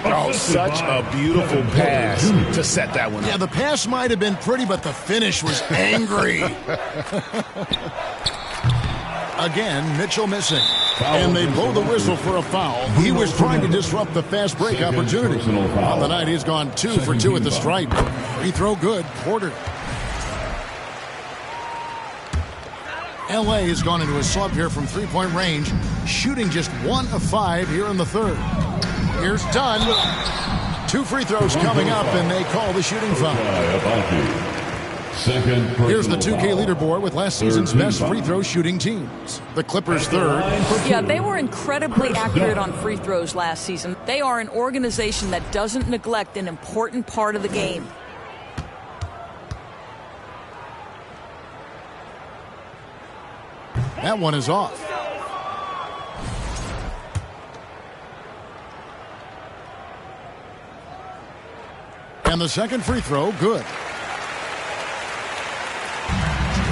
Oh, such a beautiful pass to set that one up.
Yeah, the pass might have been pretty, but the finish was angry. Again, Mitchell missing. And they blow the whistle for a foul. He was trying to disrupt the fast break opportunity. On the night, he's gone 2 for 2 at the stripe. Free throw good. Porter. LA has gone into a slump here from three-point range, shooting just 1 of 5 here in the third. Here's Dunn. 2 free throws coming up, and they call the shooting foul. Here's the 2K leaderboard with last season's best free throw shooting teams. The Clippers third.
Yeah, they were incredibly accurate on free throws last season. They are an organization that doesn't neglect an important part of the game.
That one is off. And the second free throw, good.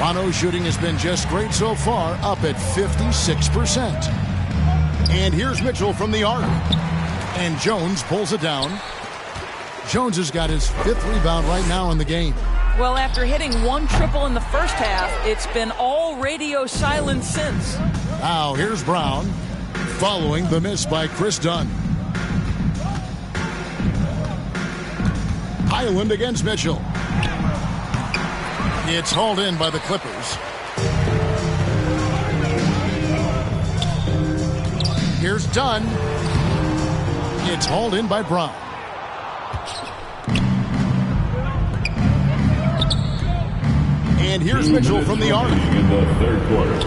Toronto's shooting has been just great so far, up at 56%. And here's Mitchell from the arc. And Jones pulls it down. Jones has got his 5th rebound right now in the game.
Well, after hitting 1 triple in the first half, it's been all radio silence since.
Now here's Brown, following the miss by Chris Dunn. Highland against Mitchell. It's hauled in by the Clippers. Here's Dunn. It's hauled in by Brown. And here's Mitchell from the arc.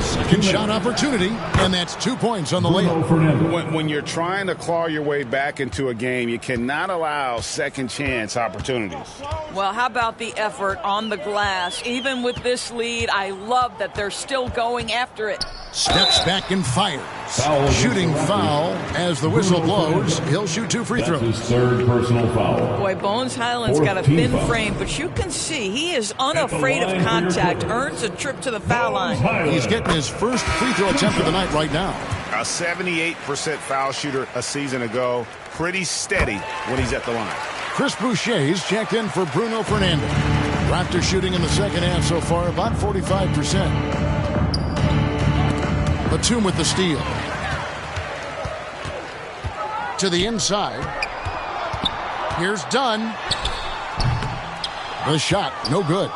Second shot opportunity, and that's 2 points on the layup.
When you're trying to claw your way back into a game, you cannot allow second chance opportunities.
Well, how about the effort on the glass? Even with this lead, I love that they're still going after it.
Steps back and fires.
Foul
Shooting
against the
foul as the whistle blows. He'll shoot 2 free throws.
That's his third personal foul.
Boy, Bones Highland's got a thin frame, but you can see he is unafraid of contact, earns a trip to the foul line.
He's getting his first free throw attempt of the night right now.
A 78% foul shooter a season ago. Pretty steady when he's at the line.
Chris Boucher's checked in for Bruno Fernando. Raptors shooting in the second half so far about 45%. Batum with the steal. To the inside. Here's Dunn. The shot, no good.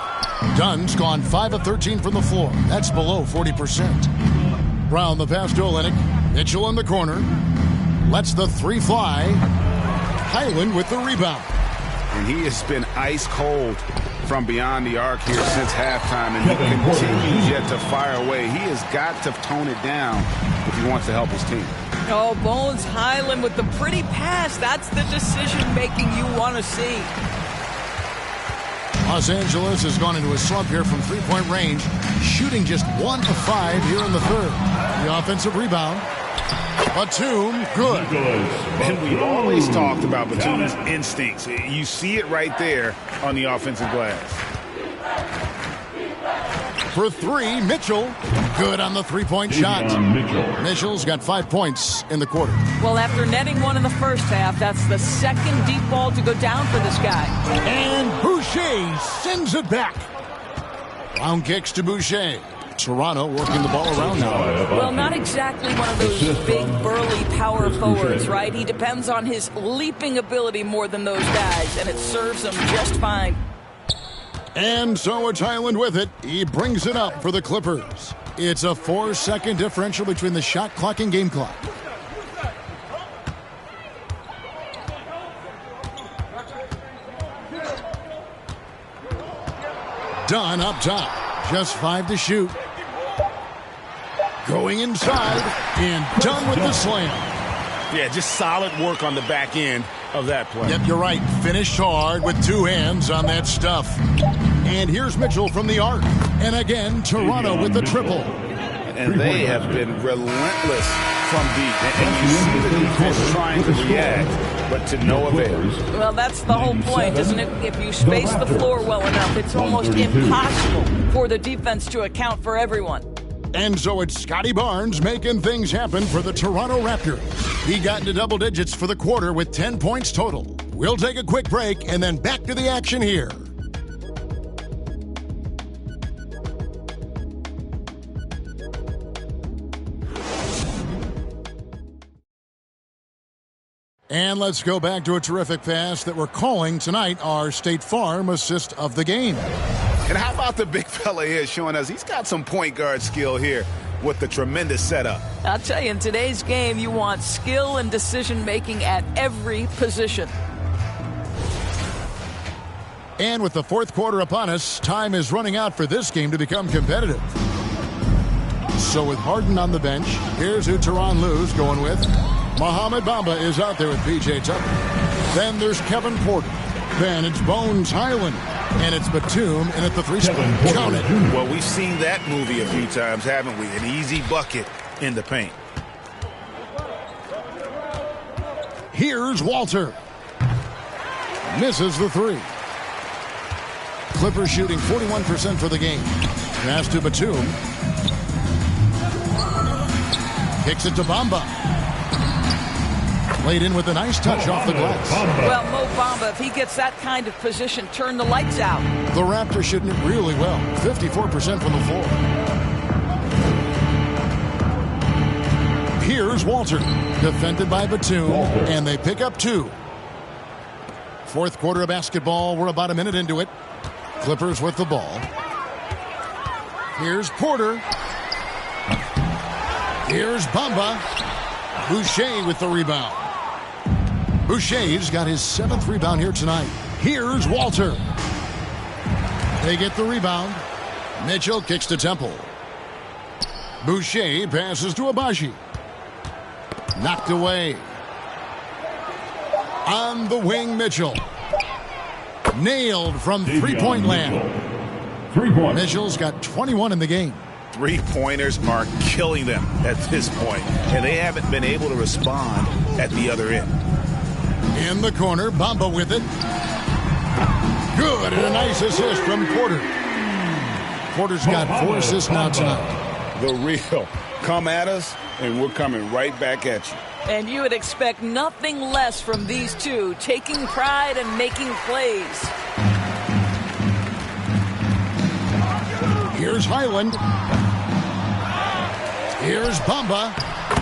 Dunn's gone 5 of 13 from the floor. That's below 40%. Brown the pass to Olynyk. Mitchell in the corner. Lets the 3 fly. Highland with the rebound.
And he has been ice cold from beyond the arc here since halftime, and he continues yet to fire away. He has got to tone it down if he wants to help his team.
Oh, Bones Highland with the pretty pass. That's the decision-making you want to see.
Los Angeles has gone into a slump here from three-point range, shooting just 1 of 5 here in the third. The offensive rebound. Batum, good.
And we've always talked about Batum's instincts. You see it right there on the offensive glass.
For 3, Mitchell. Good on the three-point shot. Mitchell's got 5 points in the quarter.
Well, after netting 1 in the first half, that's the second deep ball to go down for this guy.
And Boucher sends it back. Round kicks to Boucher. Toronto working the ball around now.
Well, not exactly one of those big, burly power forwards, right? He depends on his leaping ability more than those guys, and it serves him just fine.
And so it's Highland with it. He brings it up for the Clippers. It's a 4-second differential between the shot clock and game clock. Dunn up top. Just 5 to shoot. Going inside, and done with the slam.
Yeah, just solid work on the back end of that play.
Yep, you're right. Finished hard with 2 hands on that stuff. And here's Mitchell from the arc. And again, Toronto with the triple.
And they have been relentless from deep. And you see the defense trying to react, but to no avail.
Well, that's the whole point, isn't it? If you space the floor well enough, it's almost impossible for the defense to account for everyone.
And so it's Scotty Barnes making things happen for the Toronto Raptors. He got into double digits for the quarter with 10 points total. We'll take a quick break and then back to the action here. And let's go back to a terrific pass that we're calling tonight our State Farm assist of the game.
And how about the big fella here showing us he's got some point guard skill here with the tremendous setup.
I'll tell you, in today's game, you want skill and decision-making at every position.
And with the fourth quarter upon us, time is running out for this game to become competitive. So with Harden on the bench, here's who Tyronn Lue's going with. Mohamed Bamba is out there with P.J. Tucker. Then there's Kevin Porter. Then it's Bones Highland. And it's Batum, and at the 3 spot. Count it.
Well, we've seen that movie a few times, haven't we? An easy bucket in the paint.
Here's Walter. Misses the 3. Clippers shooting 41% for the game. Pass to Batum. Kicks it to Bamba. Played in with a nice touch off the glass.
Well, Mo Bamba, if he gets that kind of position, turn the lights out.
The Raptors shooting it really well. 54% from the floor. Here's Walter. Defended by Batum. And they pick up 2. Fourth quarter of basketball. We're about a minute into it. Clippers with the ball. Here's Porter. Here's Bamba. Boucher with the rebound. Boucher's got his 7th rebound here tonight. Here's Walter. They get the rebound. Mitchell kicks to Temple. Boucher passes to Abaji. Knocked away. On the wing, Mitchell. Nailed from three-point land.
3 points.
Mitchell's got 21 in the game.
Three-pointers are killing them at this point, and they haven't been able to respond at the other end.
In the corner, Bamba with it. Good, and a nice assist from Porter. Porter's got 4 assists now tonight.
The real. Come at us, and we're coming right back at you.
And you would expect nothing less from these two, taking pride and making plays.
Here's Highland. Here's Bamba.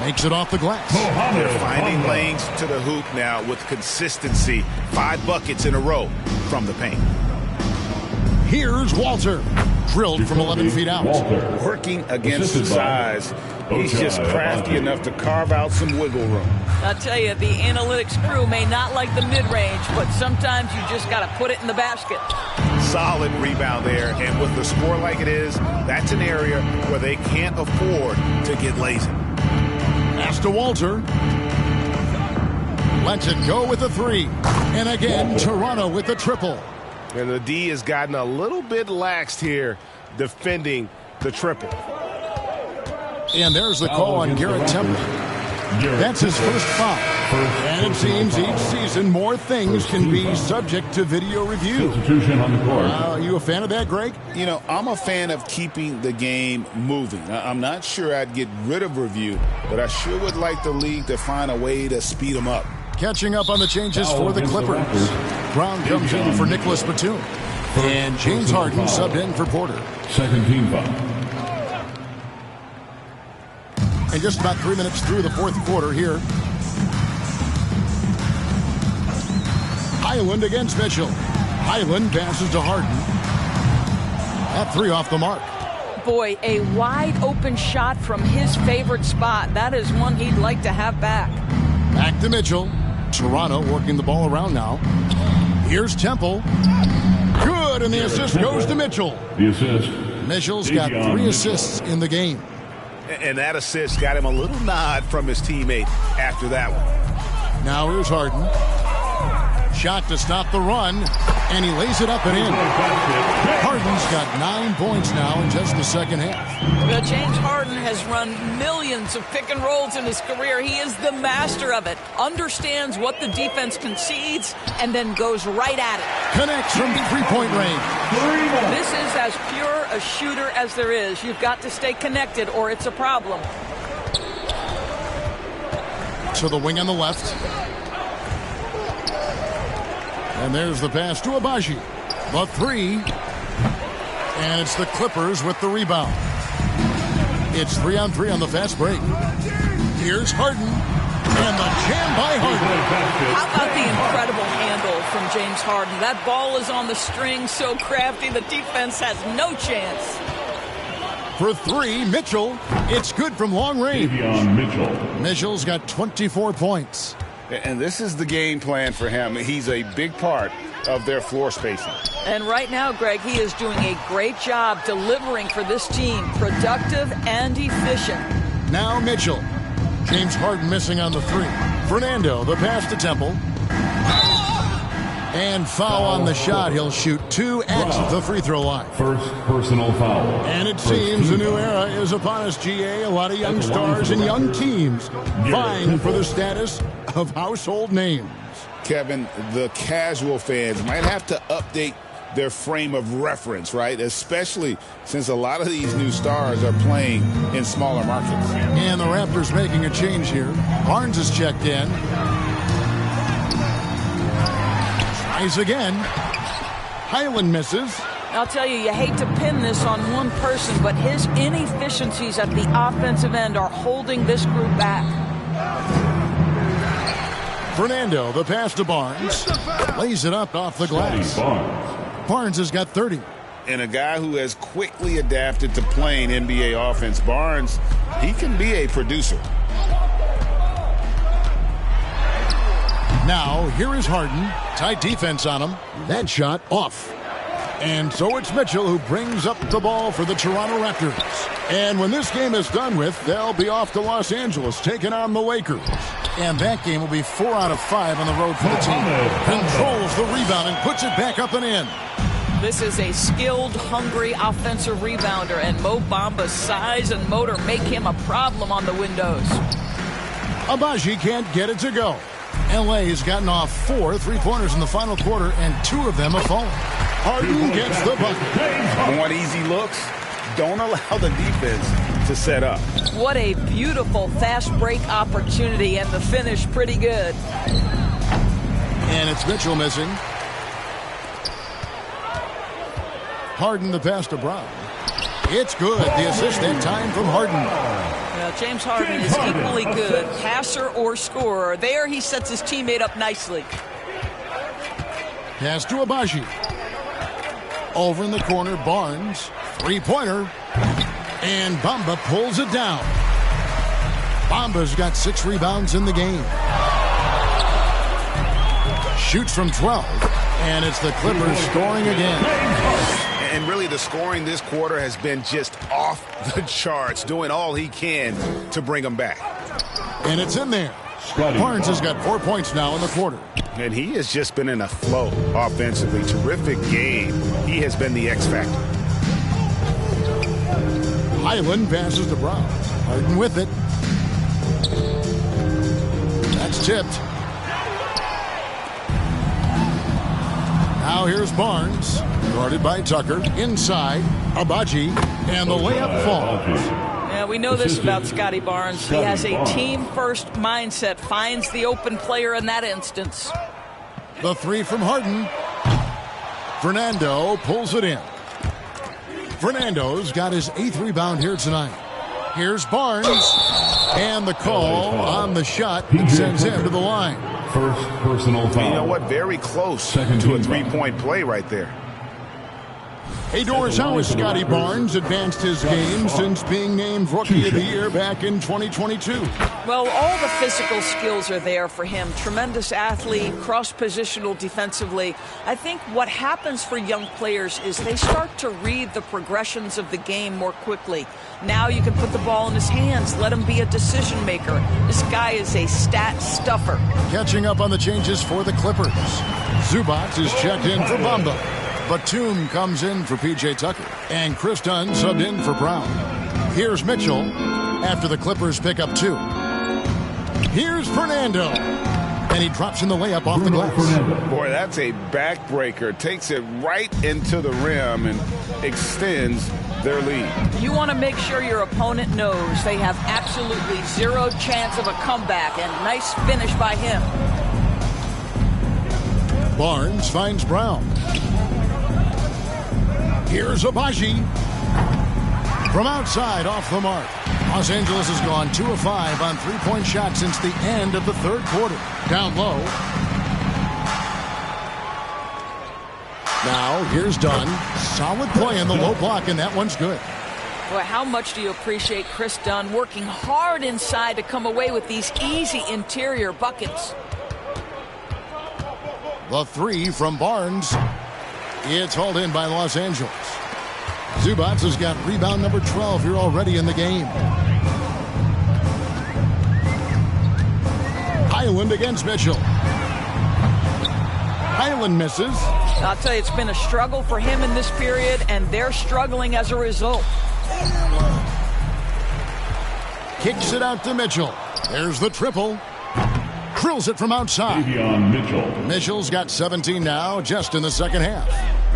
Makes it off the glass.
They're finding lanes to the hoop now with consistency. 5 buckets in a row from the paint.
Here's Walter. Drilled from 11 feet out.
Working against the size. He's just crafty enough to carve out some wiggle room.
I'll tell you, the analytics crew may not like the mid-range, but sometimes you just got to put it in the basket.
Solid rebound there, and with the score like it is, that's an area where they can't afford to get lazy.
Pass to Walter. Lets it go with a 3. And again, Toronto with the triple.
And the D has gotten a little bit laxed here defending the triple.
And there's the call on Garrett Temple. That's his first foul. And it seems each season more things can be subject to video review. Are you a fan of that, Greg?
You know, I'm a fan of keeping the game moving. I'm not sure I'd get rid of review, but I sure would like the league to find a way to speed them up.
Catching up on the changes for the Clippers. Brown comes in for Nicholas Batum. And James Harden subbed in for Porter.
Second team foul.
And just about 3 minutes through the fourth quarter here. Highland against Mitchell. Highland passes to Harden. That 3 off the mark.
Boy, a wide open shot from his favorite spot. That is one he'd like to have back.
Back to Mitchell. Toronto working the ball around now. Here's Temple. Good, and the assist goes to Mitchell.
The assist.
Mitchell's got 3 assists in the game.
And that assist got him a little nod from his teammate after that one.
Now here's Harden. Shot to stop the run, and he lays it up and in. Harden's got 9 points now in just the second half.
Well, James Harden has run millions of pick and rolls in his career. He is the master of it. Understands what the defense concedes and then goes right at it.
Connects from 3-point range.
This is as pure a shooter as there is. You've got to stay connected or it's a problem.
To the wing on the left. And there's the pass to Abaji. The 3. And it's the Clippers with the rebound. It's 3-on-3 on the fast break. Here's Harden. And the jam by Harden.
How about the incredible handle from James Harden? That ball is on the string, so crafty, the defense has no chance.
For 3, Mitchell. It's good from long range.
Mitchell.
Mitchell's got 24 points.
And this is the game plan for him. He's a big part of their floor spacing.
And right now, Greg, he is doing a great job delivering for this team. Productive and efficient.
Now Mitchell. James Harden missing on the 3. Fernando, the pass to Temple. And foul on the shot. He'll shoot 2 at the free throw line.
First personal foul.
And it seems a new era is upon us, GA. A lot of young stars and young teams vying for the status of household names.
Kevin, the casual fans might have to update their frame of reference, right? Especially since a lot of these new stars are playing in smaller markets.
And the Raptors making a change here. Barnes is checked in. Tries again. Highland misses.
I'll tell you, you hate to pin this on one person, but his inefficiencies at the offensive end are holding this group back.
Fernando, the pass to Barnes. Lays it up off the glass. Barnes has got 30.
And a guy who has quickly adapted to playing NBA offense, Barnes, he can be a producer.
Now, here is Harden. Tight defense on him. That shot off. And so it's Mitchell who brings up the ball for the Toronto Raptors. And when this game is done with, they'll be off to Los Angeles, taking on the Lakers. And that game will be 4 out of 5 on the road for the team. Controls the rebound and puts it back up and in.
This is a skilled, hungry offensive rebounder, and Mo Bamba's size and motor make him a problem on the windows.
Agbaji can't get it to go. L.A. has gotten off 4 3-pointers in the final quarter, and 2 of them have fallen. Harden gets the bucket.
Want easy looks? Don't allow the defense to set up.
What a beautiful fast break opportunity, and the finish pretty good.
And it's Mitchell missing. Harden the pass to Brown. It's good. The assist that time from Harden.
Well, James Harden is equally good, passer or scorer. There he sets his teammate up nicely.
Pass to Agbaji. Over in the corner, Barnes. 3-pointer. And Bamba pulls it down. Bamba's got 6 rebounds in the game. Shoots from 12. And it's the Clippers scoring again.
And really, the scoring this quarter has been just off the charts, doing all he can to bring them back.
And it's in there. Barnes has got 4 points now in the quarter.
And he has just been in a flow offensively. Terrific game. He has been the X factor.
Highland passes to Brown. Harden with it. That's tipped. Now here's Barnes. Guarded by Tucker. Inside. Agbaji. And the layup falls.
Yeah, we know this about Scotty Barnes. He has a team-first mindset. Finds the open player in that instance.
The 3 from Harden. Fernando pulls it in. Fernando's got his 8th rebound here tonight. Here's Barnes. And the call on the shot that sends him to the line.
First personal foul.
You know what? Very close to a 3-point play right there.
Hey, Doris, how has Scotty Barnes advanced his game since being named Rookie of the Year back in 2022?
Well, all the physical skills are there for him. Tremendous athlete, cross-positional defensively. I think what happens for young players is they start to read the progressions of the game more quickly. Now you can put the ball in his hands, let him be a decision maker. This guy is a stat stuffer.
Catching up on the changes for the Clippers. Zubac is checked in for Bamba. Batum comes in for P.J. Tucker. And Chris Dunn subbed in for Brown. Here's Mitchell after the Clippers pick up 2. Here's Fernando. And he drops in the layup off the glass.
Boy, that's a backbreaker. Takes it right into the rim and extends their lead.
You want to make sure your opponent knows they have absolutely 0 chance of a comeback. And nice finish by him.
Barnes finds Brown. Here's Agbaji. From outside, off the mark. Los Angeles has gone 2 of 5 on 3-point shots since the end of the 3rd quarter. Down low. Now, here's Dunn. Solid play in the low block, and that one's good.
Boy, how much do you appreciate Chris Dunn working hard inside to come away with these easy interior buckets?
The 3 from Barnes. It's hauled in by Los Angeles. Zubac has got rebound number 12 here already in the game. Highland against Mitchell. Highland misses.
I'll tell you, it's been a struggle for him in this period, and they're struggling as a result.
Kicks it out to Mitchell. There's the triple. Drills it from outside. Mitchell's got 17 now, just in the second half.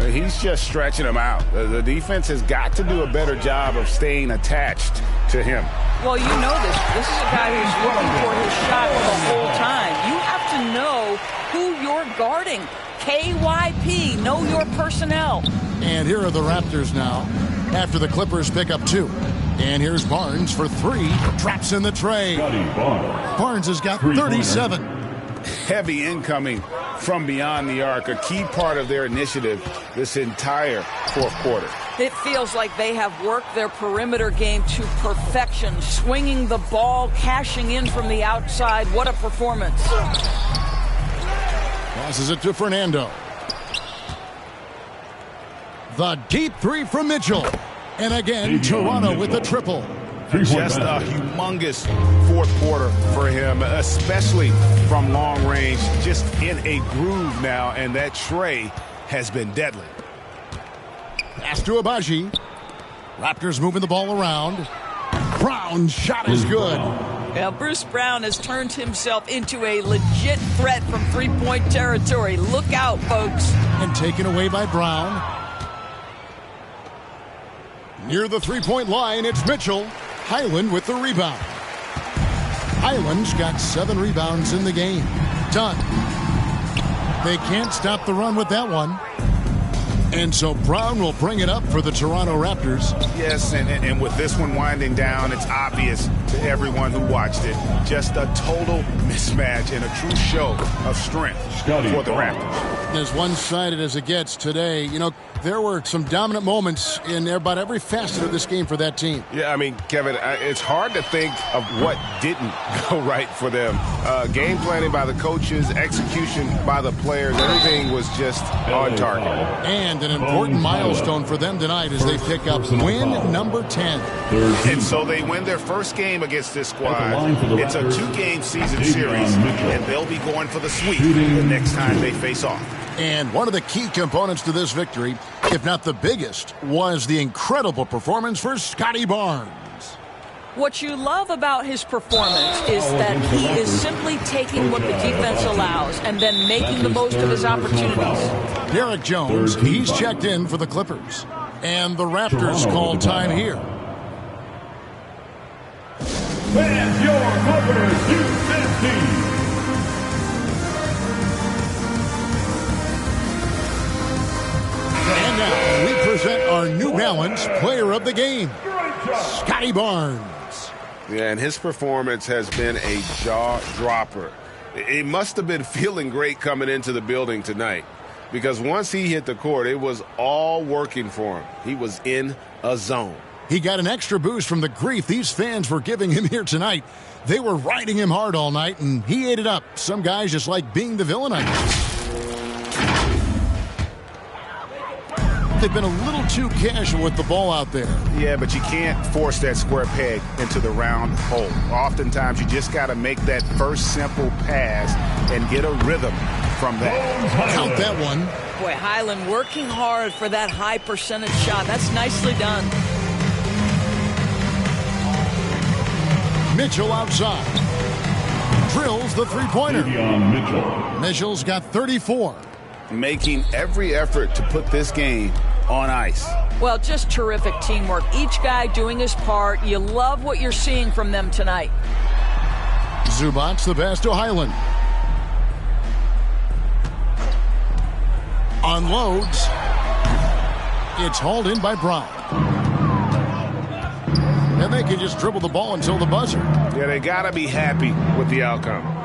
He's just stretching him out. The defense has got to do a better job of staying attached to him.
Well, you know this. This is a guy who's looking for his shot the whole time. You have to know who you're guarding. KYP, know your personnel.
And here are the Raptors now, after the Clippers pick up 2. And here's Barnes for 3. Traps in the tray. Barnes has got 37.
Heavy incoming from beyond the arc, a key part of their initiative this entire 4th quarter.
It feels like they have worked their perimeter game to perfection, swinging the ball, cashing in from the outside. What a performance.
Passes it to Fernando. The deep 3 from Mitchell. And again, Toronto with the triple.
Just a humongous 4th quarter for him, especially from long range. Just in a groove now, and that tray has been deadly.
Pass to Abaji. Raptors moving the ball around. Brown's shot is good.
Yeah, Bruce Brown has turned himself into a legit threat from three-point territory. Look out, folks.
And taken away by Brown. Near the three-point line, it's Mitchell. Highland with the rebound. Highland's got 7 rebounds in the game. Done. They can't stop the run with that one. And so Brown will bring it up for the Toronto Raptors.
Yes, and with this one winding down, it's obvious to everyone who watched it. Just a total mismatch and a true show of strength for the Raptors.
As one-sided as it gets today, you know, there were some dominant moments in about every facet of this game for that team.
Yeah, I mean, Kevin, it's hard to think of what didn't go right for them. Game planning by the coaches, execution by the players, everything was just on target.
And an important milestone for them tonight as they pick up win number 10.
And so they win their first game against this squad. It's a 2-game season series, and they'll be going for the sweep the next time they face off.
And one of the key components to this victory, if not the biggest, was the incredible performance for Scotty Barnes.
What you love about his performance is that he is simply taking what the defense allows and then making the most of his opportunities.
Derek Jones, he's checked in for the Clippers. And the Raptors call time here.
And your Clippers U15.
And now we present our New Balance Player of the Game, Scotty Barnes.
Yeah, and his performance has been a jaw-dropper. He must have been feeling great coming into the building tonight because once he hit the court, it was all working for him. He was in a zone.
He got an extra boost from the grief these fans were giving him here tonight. They were riding him hard all night, and he ate it up. Some guys just like being the villain, I guess. They've been a little too casual with the ball out there.
Yeah, but you can't force that square peg into the round hole. Oftentimes, you just got to make that first simple pass and get a rhythm from that.
Count that one.
Boy, Highland working hard for that high percentage shot. That's nicely done.
Mitchell outside. Drills the three-pointer. Mitchell's got 34.
Making every effort to put this game on ice.
Well, just terrific teamwork. Each guy doing his part. You love what you're seeing from them tonight.
Zubac's the pass to Highland. Unloads. It's hauled in by Brown. And they can just dribble the ball until the buzzer.
Yeah, they got to be happy with the outcome.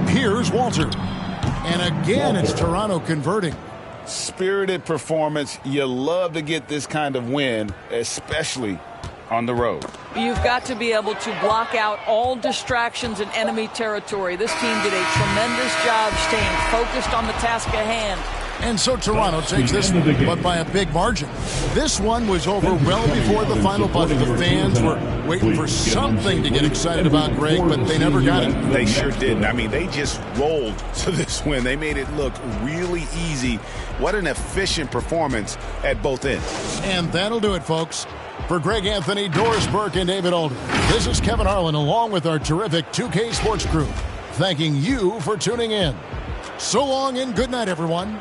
Here's Walter. And again, it's Toronto converting.
Spirited performance. You love to get this kind of win, especially on the road.
You've got to be able to block out all distractions in enemy territory. This team did a tremendous job staying focused on the task at hand.
And so Toronto takes this one, but by a big margin. This one was over well before the final buzzer. The fans were waiting for something to get excited about, Greg, but they never got it.
They sure didn't. I mean, they just rolled to this win. They made it look really easy. What an efficient performance at both ends.
And that'll do it, folks. For Greg Anthony, Doris Burke, and David Alden, this is Kevin Harlan along with our terrific 2K Sports crew, thanking you for tuning in. So long and good night, everyone.